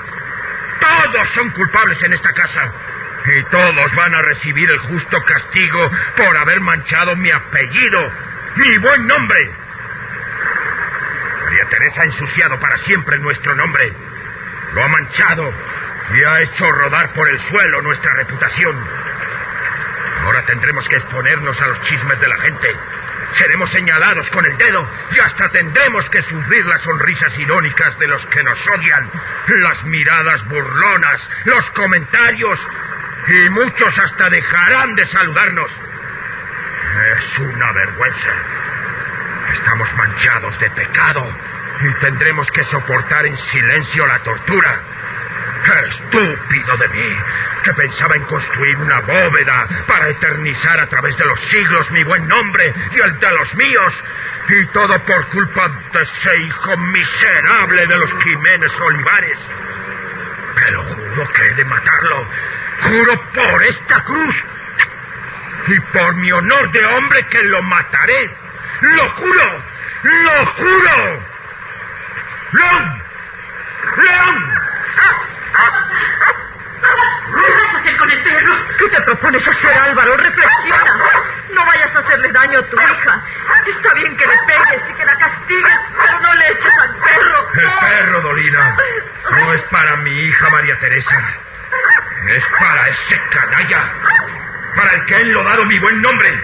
Todos son culpables en esta casa. Y todos van a recibir el justo castigo por haber manchado mi apellido, mi buen nombre. María Teresa ha ensuciado para siempre nuestro nombre. Lo ha manchado y ha hecho rodar por el suelo nuestra reputación. Ahora tendremos que exponernos a los chismes de la gente. Seremos señalados con el dedo y hasta tendremos que sufrir las sonrisas irónicas de los que nos odian, las miradas burlonas, los comentarios, y muchos hasta dejarán de saludarnos. Es una vergüenza. Estamos manchados de pecado y tendremos que soportar en silencio la tortura. Estúpido de mí, que pensaba en construir una bóveda para eternizar a través de los siglos mi buen nombre y el de los míos. Y todo por culpa de ese hijo miserable de los Jiménez Olivares. Pero juro que he de matarlo. Juro por esta cruz Y por mi honor de hombre que lo mataré. ¡Lo juro! ¡Lo juro! ¡León! ¡León! ¿Qué vas a hacer con el perro? ¿Qué te propones hacer, Álvaro? Reflexiona. No vayas a hacerle daño a tu hija. Está bien que le pegues y que la castigues, pero no le eches al perro. El perro, Dolina, no es para mi hija María Teresa. Es para ese canalla, para el que he enlodado mi buen nombre.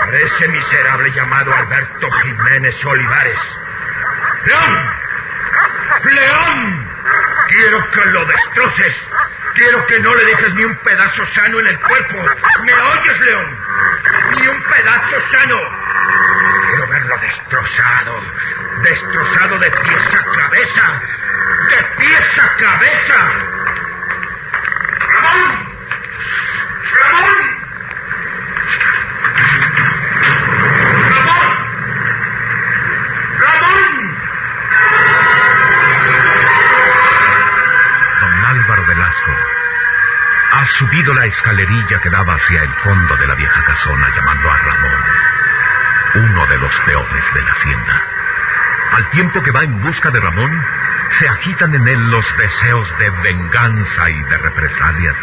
Para ese miserable llamado Alberto Jiménez Olivares. ¡León! ¡León! Quiero que lo destroces. Quiero que no le dejes ni un pedazo sano en el cuerpo. ¿Me oyes, León? Ni un pedazo sano. Quiero verlo destrozado. Destrozado de pies a cabeza. ¡De pies a cabeza! ¡Ramón! ¡Ramón! ¡Ramón! ¡Ramón! Don Álvaro Velasco ha subido la escalerilla que daba hacia el fondo de la vieja casona, llamando a Ramón, uno de los peores de la hacienda. Al tiempo que va en busca de Ramón, se agitan en él los deseos de venganza y de represalias.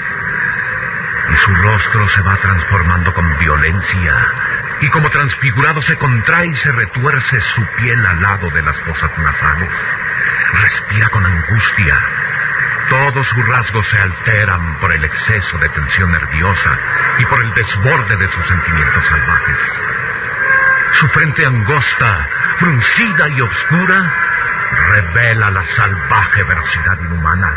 Y su rostro se va transformando con violencia, y como transfigurado se contrae y se retuerce su piel al lado de las fosas nasales. Respira con angustia. Todos sus rasgos se alteran por el exceso de tensión nerviosa y por el desborde de sus sentimientos salvajes. Su frente angosta, fruncida y oscura, revela la salvaje velocidad inhumana.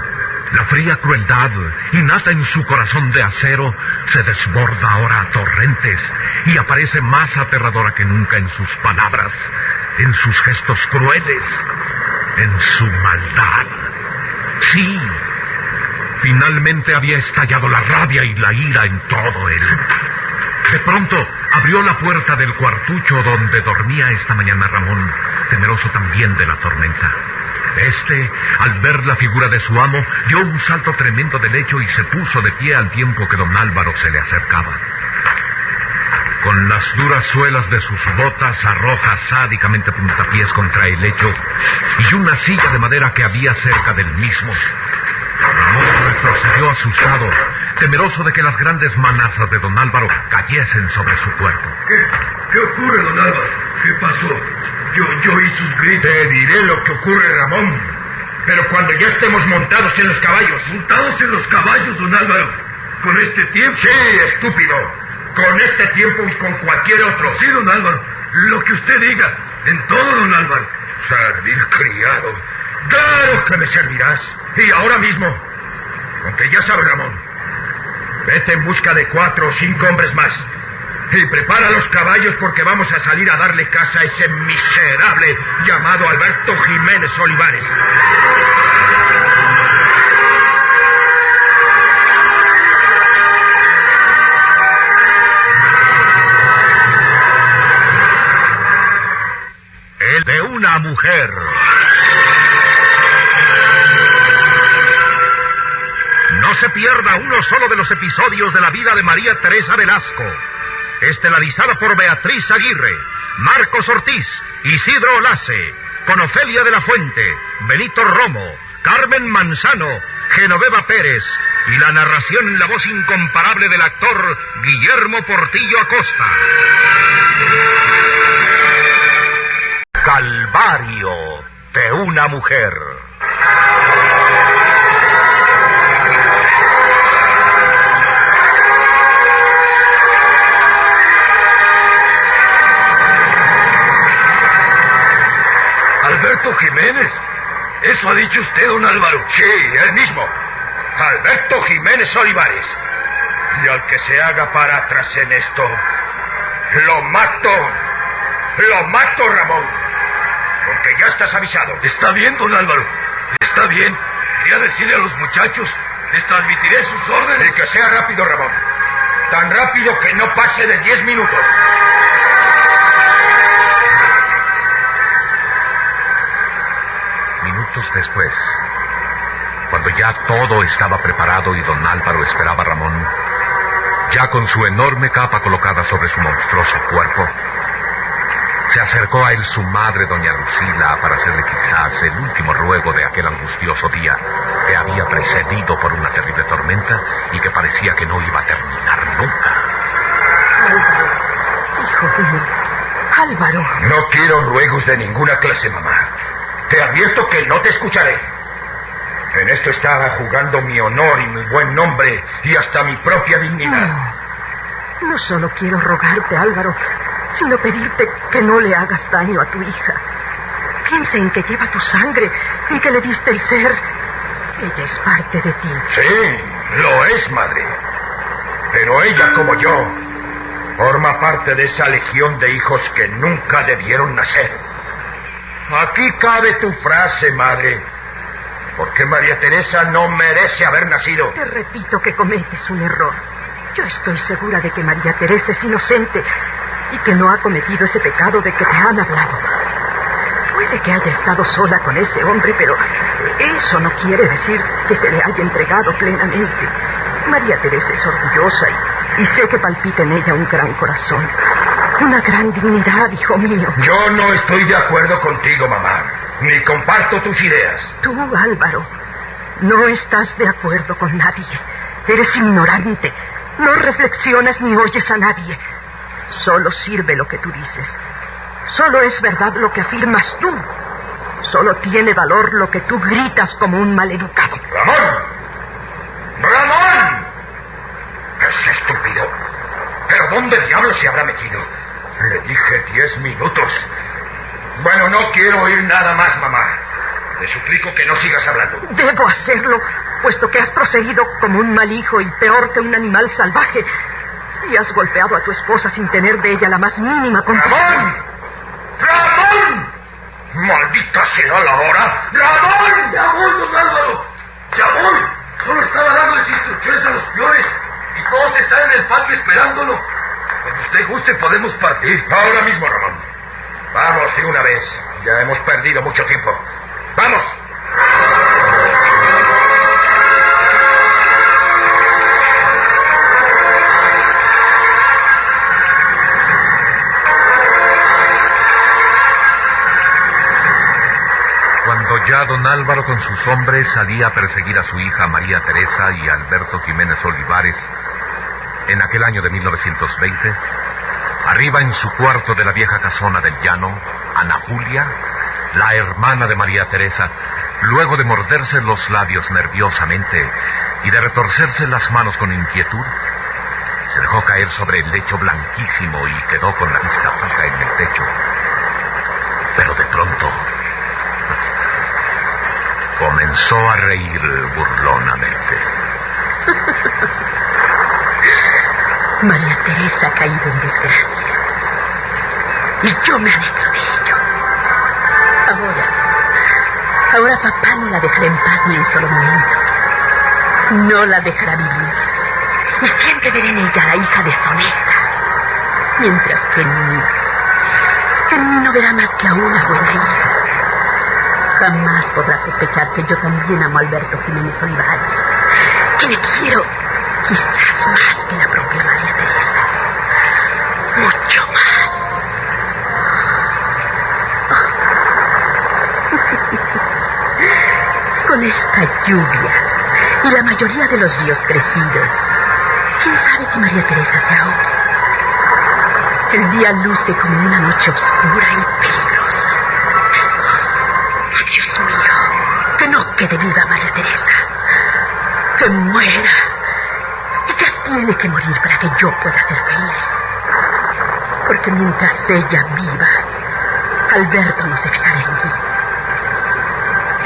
La fría crueldad, innata en su corazón de acero, se desborda ahora a torrentes y aparece más aterradora que nunca en sus palabras, en sus gestos crueles, en su maldad. Sí, finalmente había estallado la rabia y la ira en todo él. De pronto abrió la puerta del cuartucho donde dormía esta mañana Ramón, temeroso también de la tormenta. Este, al ver la figura de su amo, dio un salto tremendo del lecho y se puso de pie al tiempo que don Álvaro se le acercaba. Con las duras suelas de sus botas arroja sádicamente puntapiés contra el lecho y una silla de madera que había cerca del mismo. Ramón retrocedió asustado, temeroso de que las grandes manazas de don Álvaro cayesen sobre su cuerpo. ¿Qué ocurre, don Álvaro? ¿Qué pasó? Yo oí sus gritos. Te diré lo que ocurre, Ramón. Pero cuando ya estemos montados en los caballos. ¿Montados en los caballos, don Álvaro? ¿Con este tiempo? Sí, estúpido. Con este tiempo y con cualquier otro. Sí, don Álvaro. Lo que usted diga. En todo, don Álvaro. Servir criado. Claro que me servirás. Y ahora mismo. Aunque ya sabes, Ramón. Vete en busca de 4 o 5 hombres más. Y prepara los caballos porque vamos a salir a darle caza a ese miserable llamado Alberto Jiménez Olivares. El de una mujer. No se pierda uno solo de los episodios de la vida de María Teresa Velasco. Estelarizada por Beatriz Aguirre, Marcos Ortiz, Isidro Olace, con Ofelia de la Fuente, Benito Romo, Carmen Manzano, Genoveva Pérez y la narración en la voz incomparable del actor Guillermo Portillo Acosta. Calvario de una mujer. ¿Alberto Jiménez? ¿Eso ha dicho usted, don Álvaro? Sí, él mismo. Alberto Jiménez Olivares. Y al que se haga para atrás en esto, lo mato. Lo mato, Ramón. Porque ya estás avisado. Está bien, don Álvaro. Está bien. Quería decirle a los muchachos, les transmitiré sus órdenes. Y que sea rápido, Ramón. Tan rápido que no pase de 10 minutos. Minutos después, cuando ya todo estaba preparado y don Álvaro esperaba a Ramón, ya con su enorme capa colocada sobre su monstruoso cuerpo, se acercó a él su madre, doña Lucila, para hacerle quizás el último ruego de aquel angustioso día que había precedido por una terrible tormenta y que parecía que no iba a terminar nunca. Álvaro, hijo mío, Álvaro. No quiero ruegos de ninguna clase, mamá. Te advierto que no te escucharé. En esto está jugando mi honor y mi buen nombre y hasta mi propia dignidad. No solo quiero rogarte, Álvaro, sino pedirte que no le hagas daño a tu hija. Piensa en que lleva tu sangre, en que le diste el ser. Ella es parte de ti. Sí, lo es, madre. Pero ella, como yo, forma parte de esa legión de hijos que nunca debieron nacer. Aquí cabe tu frase, madre. Porque María Teresa no merece haber nacido. Te repito que cometes un error. Yo estoy segura de que María Teresa es inocente y que no ha cometido ese pecado de que te han hablado. Puede que haya estado sola con ese hombre, pero eso no quiere decir que se le haya entregado plenamente. María Teresa es orgullosa y sé que palpita en ella un gran corazón. Una gran dignidad, hijo mío. Yo no estoy de acuerdo contigo, mamá. Ni comparto tus ideas. Tú, Álvaro, no estás de acuerdo con nadie. Eres ignorante. No reflexionas ni oyes a nadie. Solo sirve lo que tú dices. Solo es verdad lo que afirmas tú. Solo tiene valor lo que tú gritas como un maleducado. ¡Ramón! ¡Ramón! ¡Es estúpido! ¿Pero dónde diablos se habrá metido? Le dije 10 minutos. Bueno, no quiero oír nada más, mamá. Te suplico que no sigas hablando. Debo hacerlo, puesto que has procedido como un mal hijo y peor que un animal salvaje. Y has golpeado a tu esposa sin tener de ella la más mínima compasión. ¡Ramón! ¡Ramón! ¡Maldita sea la hora! ¡Ramón! ¡Ya voy, don Álvaro! ¡Ya voy! Solo estaba dándoles instrucciones a los peores y todos están en el patio esperándolo. Cuando usted guste podemos partir. Ahora mismo, Ramón. Vamos de una vez. Ya hemos perdido mucho tiempo. ¡Vamos! Cuando ya don Álvaro con sus hombres salía a perseguir a su hija María Teresa y a Alberto Jiménez Olivares, en aquel año de 1920, arriba en su cuarto de la vieja casona del llano, Ana Julia, la hermana de María Teresa, luego de morderse los labios nerviosamente y de retorcerse las manos con inquietud, se dejó caer sobre el lecho blanquísimo y quedó con la vista fija en el techo. Pero de pronto comenzó a reír burlonamente. María Teresa ha caído en desgracia. Y yo me alegro de ello. Ahora papá no la dejará en paz ni un solo momento. No la dejará vivir. Y siempre veré en ella a la hija deshonesta. Mientras que en mí no verá más que a una buena hija. Jamás podrá sospechar que yo también amo a Alberto Jiménez Olivares. Que le quiero quizás más que la propia María Teresa. Mucho más. Con esta lluvia y la mayoría de los ríos crecidos, ¿quién sabe si María Teresa se ahoga? El día luce como una noche oscura y peligrosa. ¡Oh, Dios mío! Que no quede viva María Teresa. Que muera. Ella tiene que morir para que yo pueda ser feliz. Porque mientras ella viva, Alberto no se fijará en mí.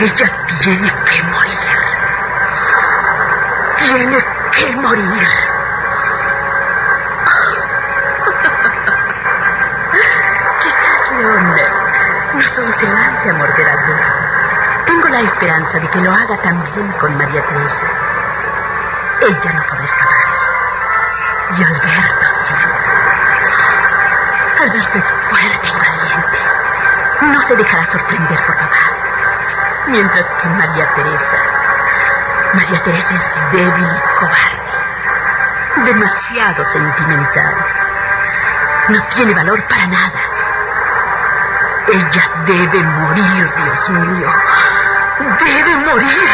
Ella tiene que morir. Tiene que morir. Quizás León no solo se lance a morder a Alberto. Tengo la esperanza de que lo haga también con María Teresa. Ella no podrá escapar. Y Alberto sí. Alberto es fuerte y valiente. No se dejará sorprender por papá. Mientras que María Teresa es débil y cobarde. Demasiado sentimental. No tiene valor para nada. Ella debe morir, Dios mío. Debe morir.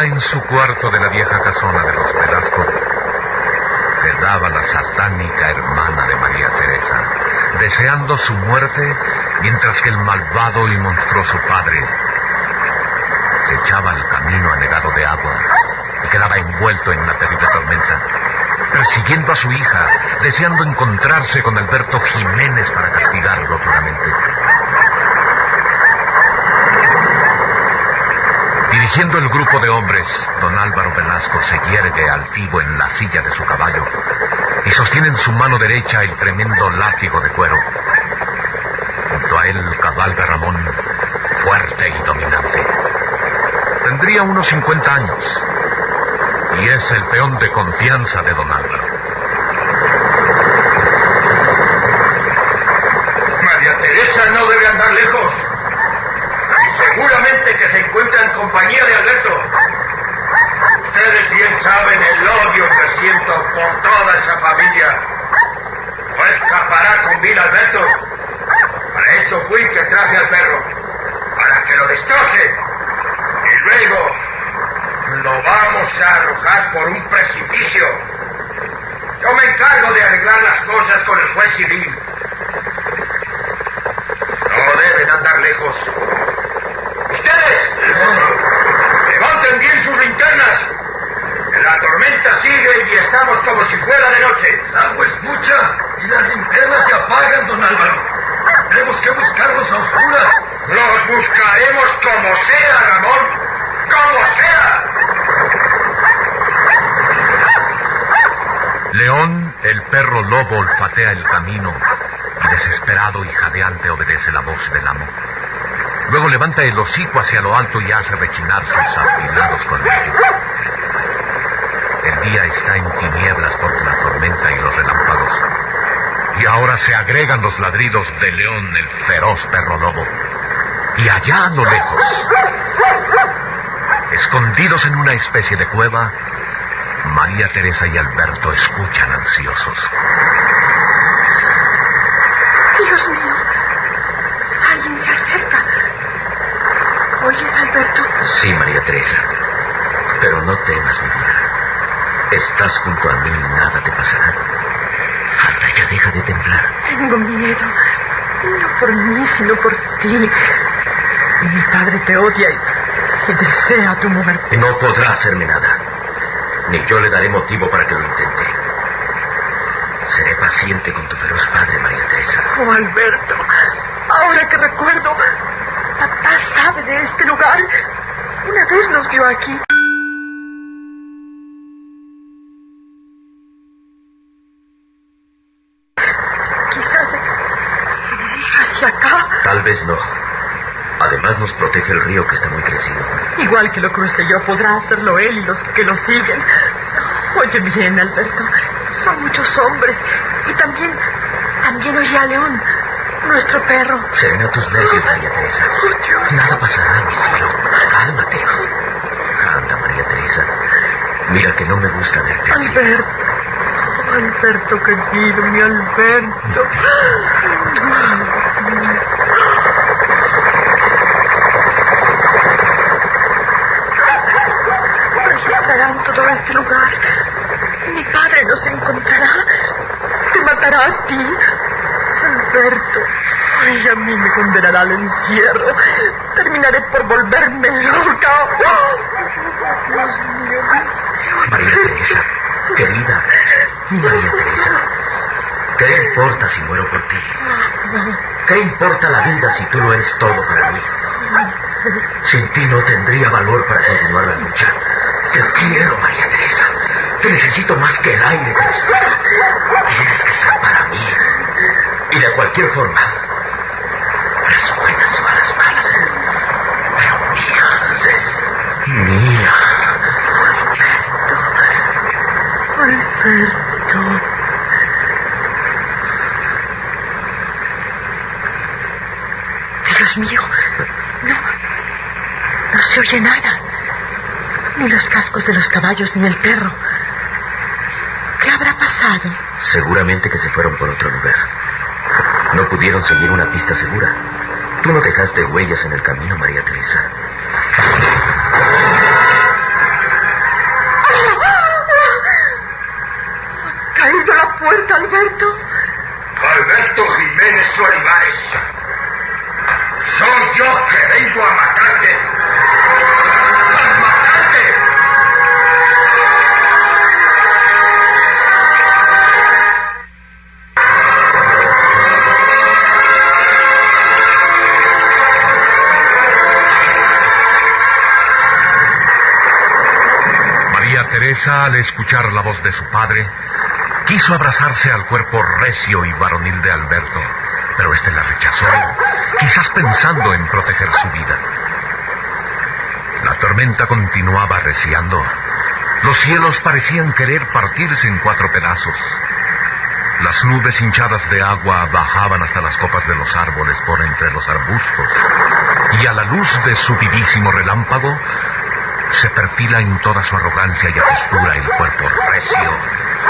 En su cuarto de la vieja casona de los Velasco, quedaba la satánica hermana de María Teresa, deseando su muerte, mientras que el malvado y monstruoso padre se echaba al camino anegado de agua y quedaba envuelto en una terrible tormenta, persiguiendo a su hija, deseando encontrarse con Alberto Jiménez para castigarlo duramente. Dirigiendo el grupo de hombres, don Álvaro Velasco se yergue altivo en la silla de su caballo y sostiene en su mano derecha el tremendo látigo de cuero. Junto a él cabalga Ramón, fuerte y dominante. Tendría unos 50 años y es el peón de confianza de don Álvaro. María Teresa no debe andar lejos. Seguramente que se encuentra en compañía de Alberto. Ustedes bien saben el odio que siento por toda esa familia. No escapará con vida Alberto. Para eso fui que traje al perro. Para que lo destroce. Y luego lo vamos a arrojar por un precipicio. Yo me encargo de arreglar las cosas con el juez civil. No deben andar lejos. ¡Ustedes! ¡Levanten bien sus linternas! La tormenta sigue y estamos como si fuera de noche. El agua es mucha y las linternas se apagan, don Álvaro. Tenemos que buscarlos a oscuras. Los buscaremos como sea, Ramón. ¡Como sea! León, el perro lobo, olfatea el camino y desesperado y jadeante obedece la voz del amo. Luego levanta el hocico hacia lo alto y hace rechinar sus afilados colmillos. El día está en tinieblas por la tormenta y los relámpagos. Y ahora se agregan los ladridos de León, el feroz perro lobo. Y allá a lo lejos, escondidos en una especie de cueva, María Teresa y Alberto escuchan ansiosos. Dios mío, alguien se acerca. ¿Oyes, Alberto? Sí, María Teresa. Pero no temas, mi vida. Estás junto a mí y nada te pasará. Anda, ya deja de temblar. Tengo miedo. No por mí, sino por ti. Mi padre te odia y desea tu muerte. No podrá hacerme nada. Ni yo le daré motivo para que lo intente. Seré paciente con tu feroz padre, María Teresa. Oh, Alberto, ahora que recuerdo, papá sabe de este lugar. Una vez nos vio aquí. Quizás se dirija hacia acá. Tal vez no. Además nos protege el río que está muy crecido. Igual que lo cruce yo, podrá hacerlo él y los que lo siguen. Oye bien, Alberto, son muchos hombres. Y también oye a León, nuestro perro. Serena tus nervios, María Teresa. Oh, Dios. Nada pasará, mi cielo. Cálmate. Anda, María Teresa. Mira que no me gusta verte así. Alberto. Alberto, querido, mi Alberto. Registrarán todo este lugar. Mi padre nos encontrará. Te matará a ti. Alberto. Ay, a mí me condenará al encierro. Terminaré por volverme loca. Dios mío. María Teresa, querida. María Teresa, ¿qué importa si muero por ti? ¿Qué importa la vida si tú lo eres todo para mí? Sin ti no tendría valor para continuar la lucha. Te quiero, María Teresa. Te necesito más que el aire que respiro. Tienes que ser para mí. Y de cualquier forma, a las buenas o a las malas, Alberto. Dios mío, no se oye nada. Ni los cascos de los caballos ni el perro. ¿Qué habrá pasado? Seguramente que se fueron por otro lugar. No pudieron seguir una pista segura. Tú no dejaste huellas en el camino, María Teresa. ¿Ha caído la puerta, Alberto? Alberto Jiménez Olivares. Soy yo que vengo a matarte. ¡A matarte! María Teresa, al escuchar la voz de su padre, quiso abrazarse al cuerpo recio y varonil de Alberto, pero éste la rechazó, quizás pensando en proteger su vida. La tormenta continuaba arreciando. Los cielos parecían querer partirse en 4 pedazos. Las nubes hinchadas de agua bajaban hasta las copas de los árboles por entre los arbustos, y a la luz de su vivísimo relámpago se perfila en toda su arrogancia y apostura el cuerpo recio,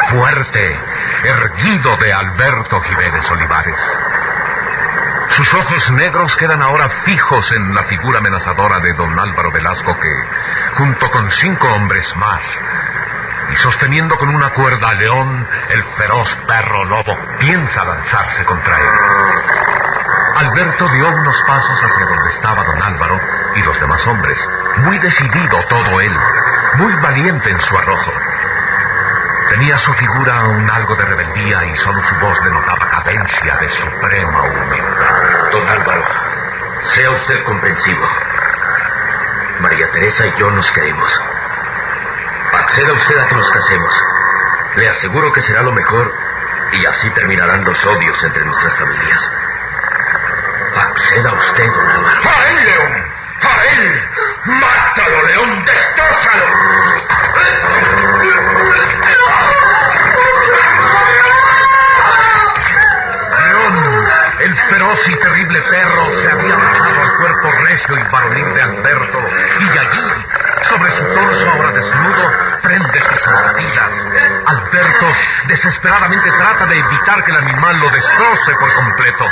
fuerte, erguido de Alberto Jiménez Olivares. Sus ojos negros quedan ahora fijos en la figura amenazadora de don Álvaro Velasco que, junto con 5 hombres más, y sosteniendo con una cuerda a León, el feroz perro lobo piensa lanzarse contra él. Alberto dio unos pasos hacia donde estaba don Álvaro y los demás hombres, muy decidido todo él, muy valiente en su arrojo. Tenía su figura un algo de rebeldía y solo su voz denotaba cadencia de suprema humildad. Don Álvaro, sea usted comprensivo. María Teresa y yo nos queremos. Acceda usted a que nos casemos. Le aseguro que será lo mejor y así terminarán los odios entre nuestras familias. Acceda usted, don Álvaro. ¡A él, León! ¡A él! ¡Mátalo, León! ¡Destrózalo! León, el feroz y terrible perro, se había abrazado al cuerpo recio y varonil de Alberto, y allí, sobre su torso ahora desnudo, prende sus mordidas. Alberto desesperadamente trata de evitar que el animal lo destroce por completo,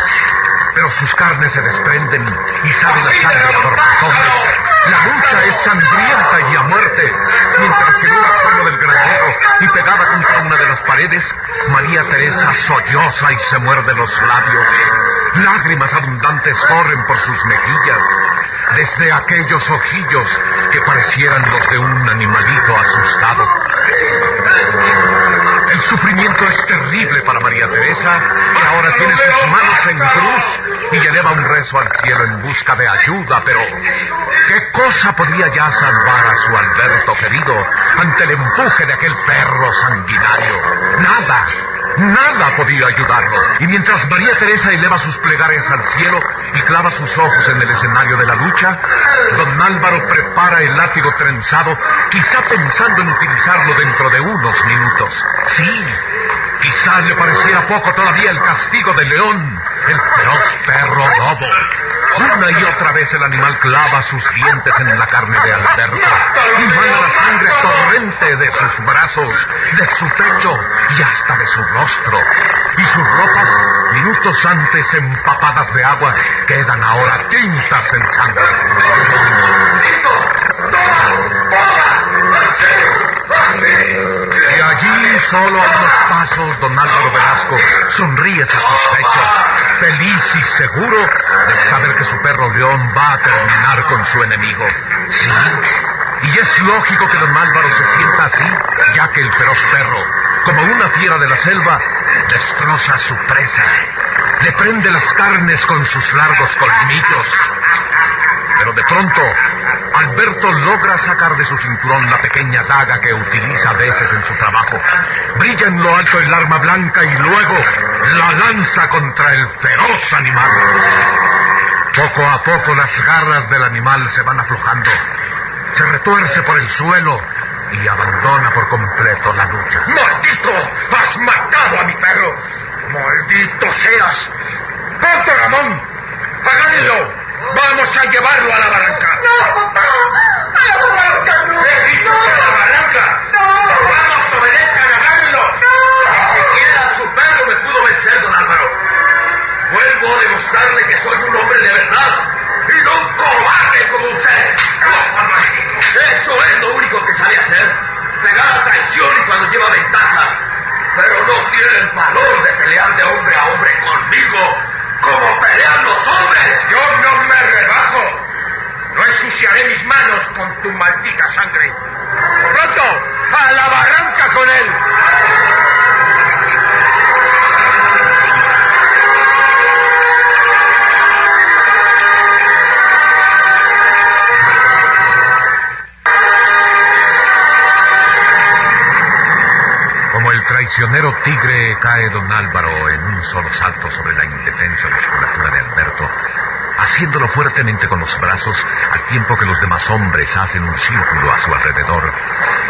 pero sus carnes se desprenden y sale la sangre a borbotones. La lucha es sangrienta y a muerte, mientras que en un extremo del granero y pegada contra una de las paredes, María Teresa solloza y se muerde los labios. Lágrimas abundantes corren por sus mejillas, desde aquellos ojillos que parecieran los de un animalito asustado. El sufrimiento es terrible para María Teresa, que ahora tiene sus manos en cruz y eleva un rezo al cielo en busca de ayuda, pero ¿qué cosa podía ya salvar a su Alberto querido ante el empuje de aquel perro sanguinario? Nada podía ayudarlo. Y mientras María Teresa eleva sus plegarias al cielo y clava sus ojos en el escenario de la lucha, don Álvaro prepara el látigo trenzado, quizá pensando en utilizarlo dentro de unos minutos. Sí, quizá le pareciera poco todavía el castigo de León, el feroz perro lobo. Una y otra vez el animal clava sus dientes en la carne de Alberto y mana la sangre torrente de sus brazos, de su pecho y hasta de su rostro. Y sus ropas, minutos antes empapadas de agua, quedan ahora tintas en sangre. Y allí, solo a unos pasos, don Álvaro Velasco sonríe satisfecho, feliz y seguro de saber que su perro León va a terminar con su enemigo. Sí, y es lógico que don Álvaro se sienta así, ya que el feroz perro, como una fiera de la selva, destroza a su presa, le prende las carnes con sus largos colmillos. Pero de pronto, Alberto logra sacar de su cinturón la pequeña daga que utiliza a veces en su trabajo. Brilla en lo alto el arma blanca y luego la lanza contra el feroz animal. Poco a poco las garras del animal se van aflojando. Se retuerce por el suelo y abandona por completo la lucha. ¡Maldito! ¡Has matado a mi perro! ¡Maldito seas! ¡Pronto, Ramón! ¡Agárrenlo! ¡Vamos a llevarlo a la barranca! ¡No, papá! ¡A la barranca, no! ¡He dicho que a la barranca! ¡No! ¡Vamos, obedezcan, agárrenlo! Ni siquiera su perro me pudo vencer, don Álvaro. Vuelvo a demostrarle que soy un hombre de verdad y no un cobarde como usted. Eso es lo único que sabe hacer. Pegar a traición y cuando lleva ventaja. Pero no tiene el valor de pelear de hombre a hombre conmigo como pelean los hombres. Yo no me rebajo. No ensuciaré mis manos con tu maldita sangre. ¡Pronto! ¡A la barranca con él! Como el traicionero tigre, cae don Álvaro en un solo salto sobre la indefensa musculatura de Alberto, haciéndolo fuertemente con los brazos, al tiempo que los demás hombres hacen un círculo a su alrededor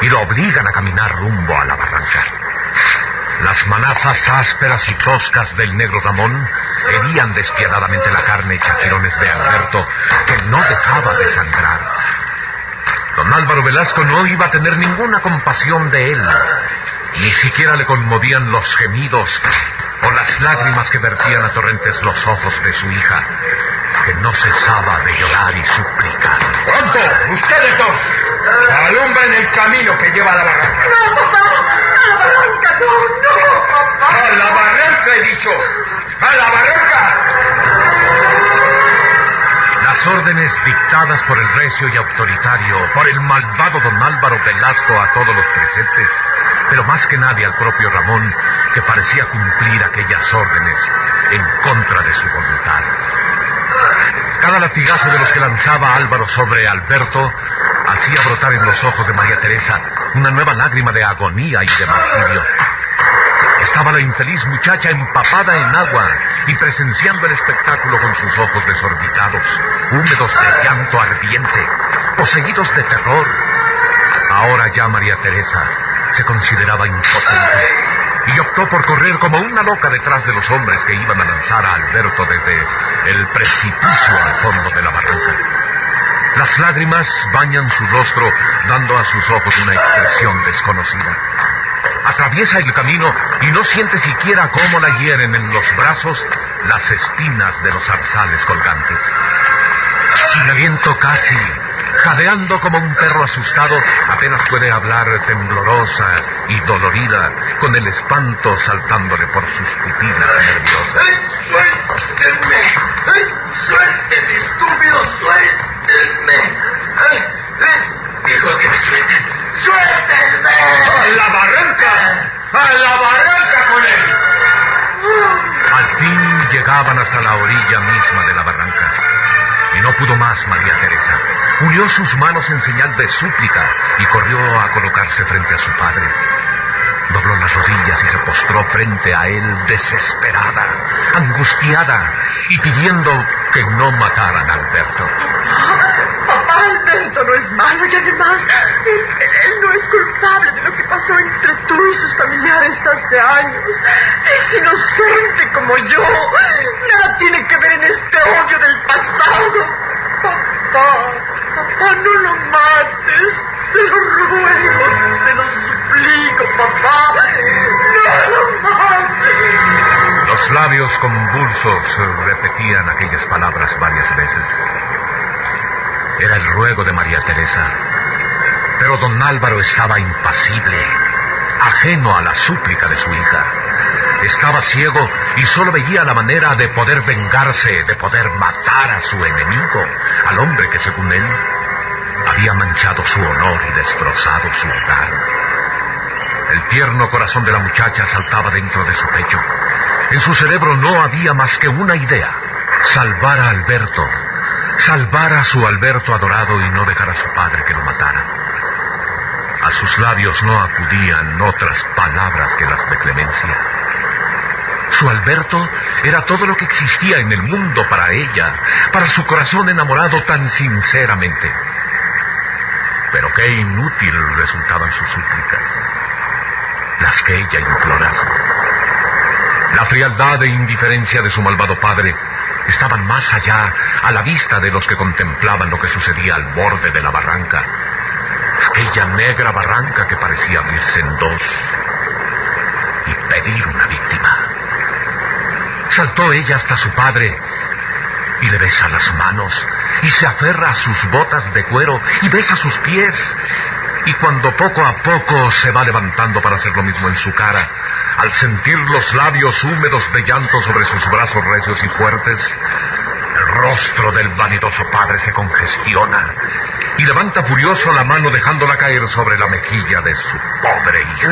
y lo obligan a caminar rumbo a la barranca. Las manazas ásperas y toscas del negro Ramón herían despiadadamente la carne y chaquirones de Alberto, que no dejaba de sangrar. Don Álvaro Velasco no iba a tener ninguna compasión de él. Ni siquiera le conmovían los gemidos o las lágrimas que vertían a torrentes los ojos de su hija, que no cesaba de llorar y suplicar. ¡Pronto! ¡Ustedes dos! ¡Alumbren el camino que lleva a la barranca! ¡No, papá! ¡A la barranca! ¡No, papá! ¡A la barranca, he dicho! ¡A la barranca! Las órdenes dictadas por el recio y autoritario, por el malvado don Álvaro Velasco a todos los presentes, pero más que nadie al propio Ramón, que parecía cumplir aquellas órdenes en contra de su voluntad. Cada latigazo de los que lanzaba Álvaro sobre Alberto hacía brotar en los ojos de María Teresa una nueva lágrima de agonía y de martirio. Estaba la infeliz muchacha empapada en agua y presenciando el espectáculo con sus ojos desorbitados, húmedos de llanto ardiente, poseídos de terror. Ahora ya María Teresa se consideraba impotente y optó por correr como una loca detrás de los hombres que iban a lanzar a Alberto desde el precipicio al fondo de la barranca. Las lágrimas bañan su rostro, dando a sus ojos una expresión desconocida. Atraviesa el camino y no siente siquiera cómo la hieren en los brazos las espinas de los zarzales colgantes. Sin aliento casi, jadeando como un perro asustado, apenas puede hablar temblorosa y dolorida, con el espanto saltándole por sus pupilas nerviosas. ¡Suéltenme! ¡Suéltenme, estúpido! ¡Suéltenme! ¡Les digo que me suelten! ¡Suéltenme! ¡A la barranca! ¡A la barranca con él! Al fin llegaban hasta la orilla misma de la barranca. Y no pudo más María Teresa. Unió sus manos en señal de súplica y corrió a colocarse frente a su padre. Dobló las rodillas y se postró frente a él desesperada, angustiada y pidiendo que no mataran a Alberto. Papá, Alberto no es malo y además él no es culpable de lo que pasó entre tú y sus familiares hace años. Es inocente como yo. Nada tiene que ver en este odio del pasado. Papá, no lo mates. Te lo ruego, te lo suplico, papá. No lo mates. Los labios convulsos repetían aquellas palabras varias veces. Era el ruego de María Teresa. Pero don Álvaro estaba impasible, ajeno a la súplica de su hija. Estaba ciego y solo veía la manera de poder vengarse, de poder matar a su enemigo, al hombre que, según él, había manchado su honor y destrozado su hogar. El tierno corazón de la muchacha saltaba dentro de su pecho. En su cerebro no había más que una idea: salvar a Alberto, salvar a su Alberto adorado y no dejar a su padre que lo matara. A sus labios no acudían otras palabras que las de clemencia. Su Alberto era todo lo que existía en el mundo para ella, para su corazón enamorado tan sinceramente. Pero qué inútil resultaban sus súplicas, las que ella imploraba. La frialdad e indiferencia de su malvado padre estaban más allá, a la vista de los que contemplaban lo que sucedía al borde de la barranca. Aquella negra barranca que parecía abrirse en dos y pedir una víctima. Saltó ella hasta su padre y le besa las manos y se aferra a sus botas de cuero y besa sus pies. Y cuando poco a poco se va levantando para hacer lo mismo en su cara, al sentir los labios húmedos de llanto sobre sus brazos recios y fuertes, el rostro del vanidoso padre se congestiona y levanta furioso la mano dejándola caer sobre la mejilla de su pobre hijo.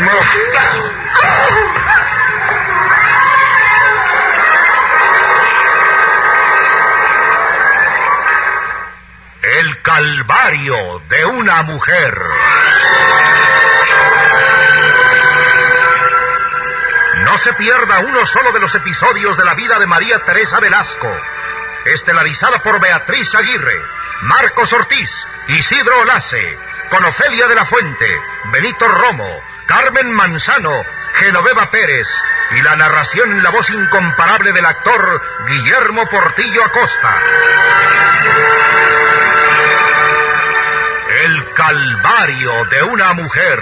El calvario de una mujer. No se pierda uno solo de los episodios de la vida de María Teresa Velasco, estelarizada por Beatriz Aguirre, Marcos Ortiz, Isidro Olace, con Ofelia de la Fuente, Benito Romo, Carmen Manzano, Genoveva Pérez y la narración en la voz incomparable del actor Guillermo Portillo Acosta. El calvario de una mujer.